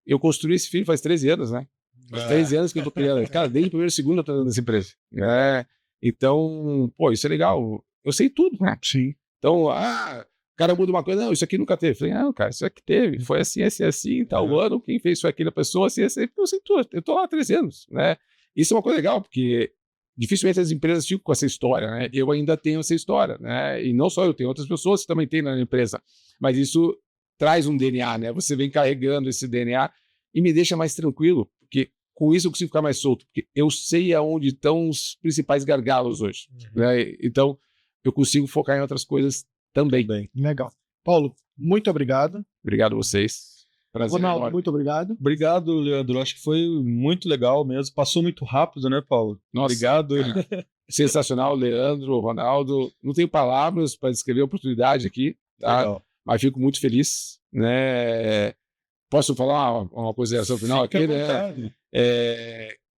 eu construí esse filho faz 13 anos, né? Faz 13 anos que eu tô criando. Cara, desde o primeiro segundo eu tô dando essa empresa. Né? Então, pô, isso é legal. Eu sei tudo, né? Sim. Então, o cara muda uma coisa, não, isso aqui nunca teve. Eu falei, não, cara, isso aqui teve. Foi assim, assim, tal ano. Quem fez foi aquela pessoa, assim. Eu sei tudo. Eu tô lá há 13 anos, né? Isso é uma coisa legal, porque dificilmente as empresas ficam com essa história, né? Eu ainda tenho essa história, né? E não só eu, tenho outras pessoas que também têm na empresa. Mas isso traz um DNA, né? Você vem carregando esse DNA e me deixa mais tranquilo, porque com isso eu consigo ficar mais solto, porque eu sei aonde estão os principais gargalos hoje, né? Então, eu consigo focar em outras coisas também. Legal. Paulo, muito obrigado. Obrigado a vocês. Prazer. Ronaldo, enorme. muito obrigado. Obrigado, Leandro. Acho que foi muito legal mesmo. Passou muito rápido, né, Paulo? Nossa, obrigado. Sensacional, Leandro, Ronaldo. Não tenho palavras para descrever a oportunidade aqui, tá? Legal. Mas fico muito feliz, né? Posso falar uma consideração final aqui, né?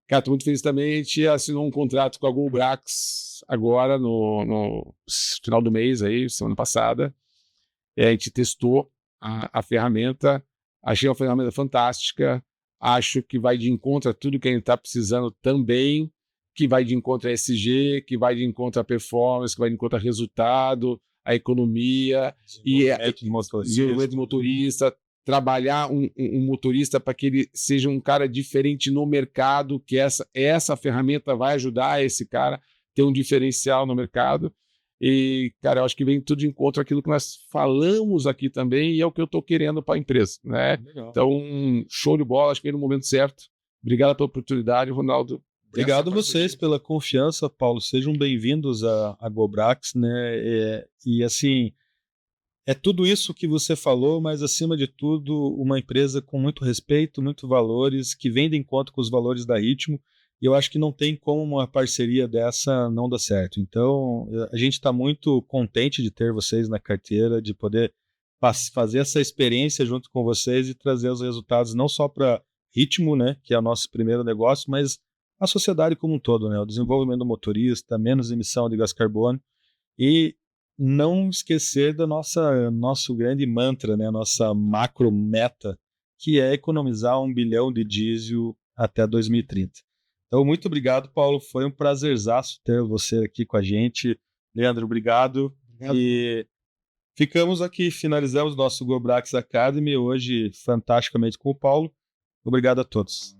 Cara, estou muito feliz também. A gente assinou um contrato com a GoBrax agora, no final do mês, aí, semana passada. A gente testou a ferramenta, achei uma ferramenta fantástica, acho que vai de encontro a tudo que a gente está precisando também, que vai de encontro a ESG, que vai de encontro a performance, que vai de encontro a resultado, a economia, desenvolvimento de motorista, trabalhar um motorista para que ele seja um cara diferente no mercado, que essa ferramenta vai ajudar esse cara a ter um diferencial no mercado. E, cara, eu acho que vem tudo de encontro àquilo que nós falamos aqui também e é o que eu estou querendo para a empresa, né? Legal. Então, show de bola, acho que é no momento certo. Obrigado pela oportunidade, Ronaldo. Obrigado a vocês pela confiança, Paulo. Sejam bem-vindos à GoBrax, né? E assim, é tudo isso que você falou, mas acima de tudo, uma empresa com muito respeito, muito valores, que vem de encontro com os valores da Ritmo. E eu acho que não tem como uma parceria dessa não dar certo. Então, a gente está muito contente de ter vocês na carteira, de poder fazer essa experiência junto com vocês e trazer os resultados não só para Ritmo, né, que é o nosso primeiro negócio, mas a sociedade como um todo, né, o desenvolvimento do motorista, menos emissão de gás carbono e não esquecer da nosso grande mantra, né, nossa macro meta, que é economizar 1 bilhão de diesel até 2030. Então, muito obrigado, Paulo. Foi um prazerzaço ter você aqui com a gente. Leandro, obrigado. E ficamos aqui, finalizamos nosso GoBrax Academy hoje fantasticamente com o Paulo. Obrigado a todos.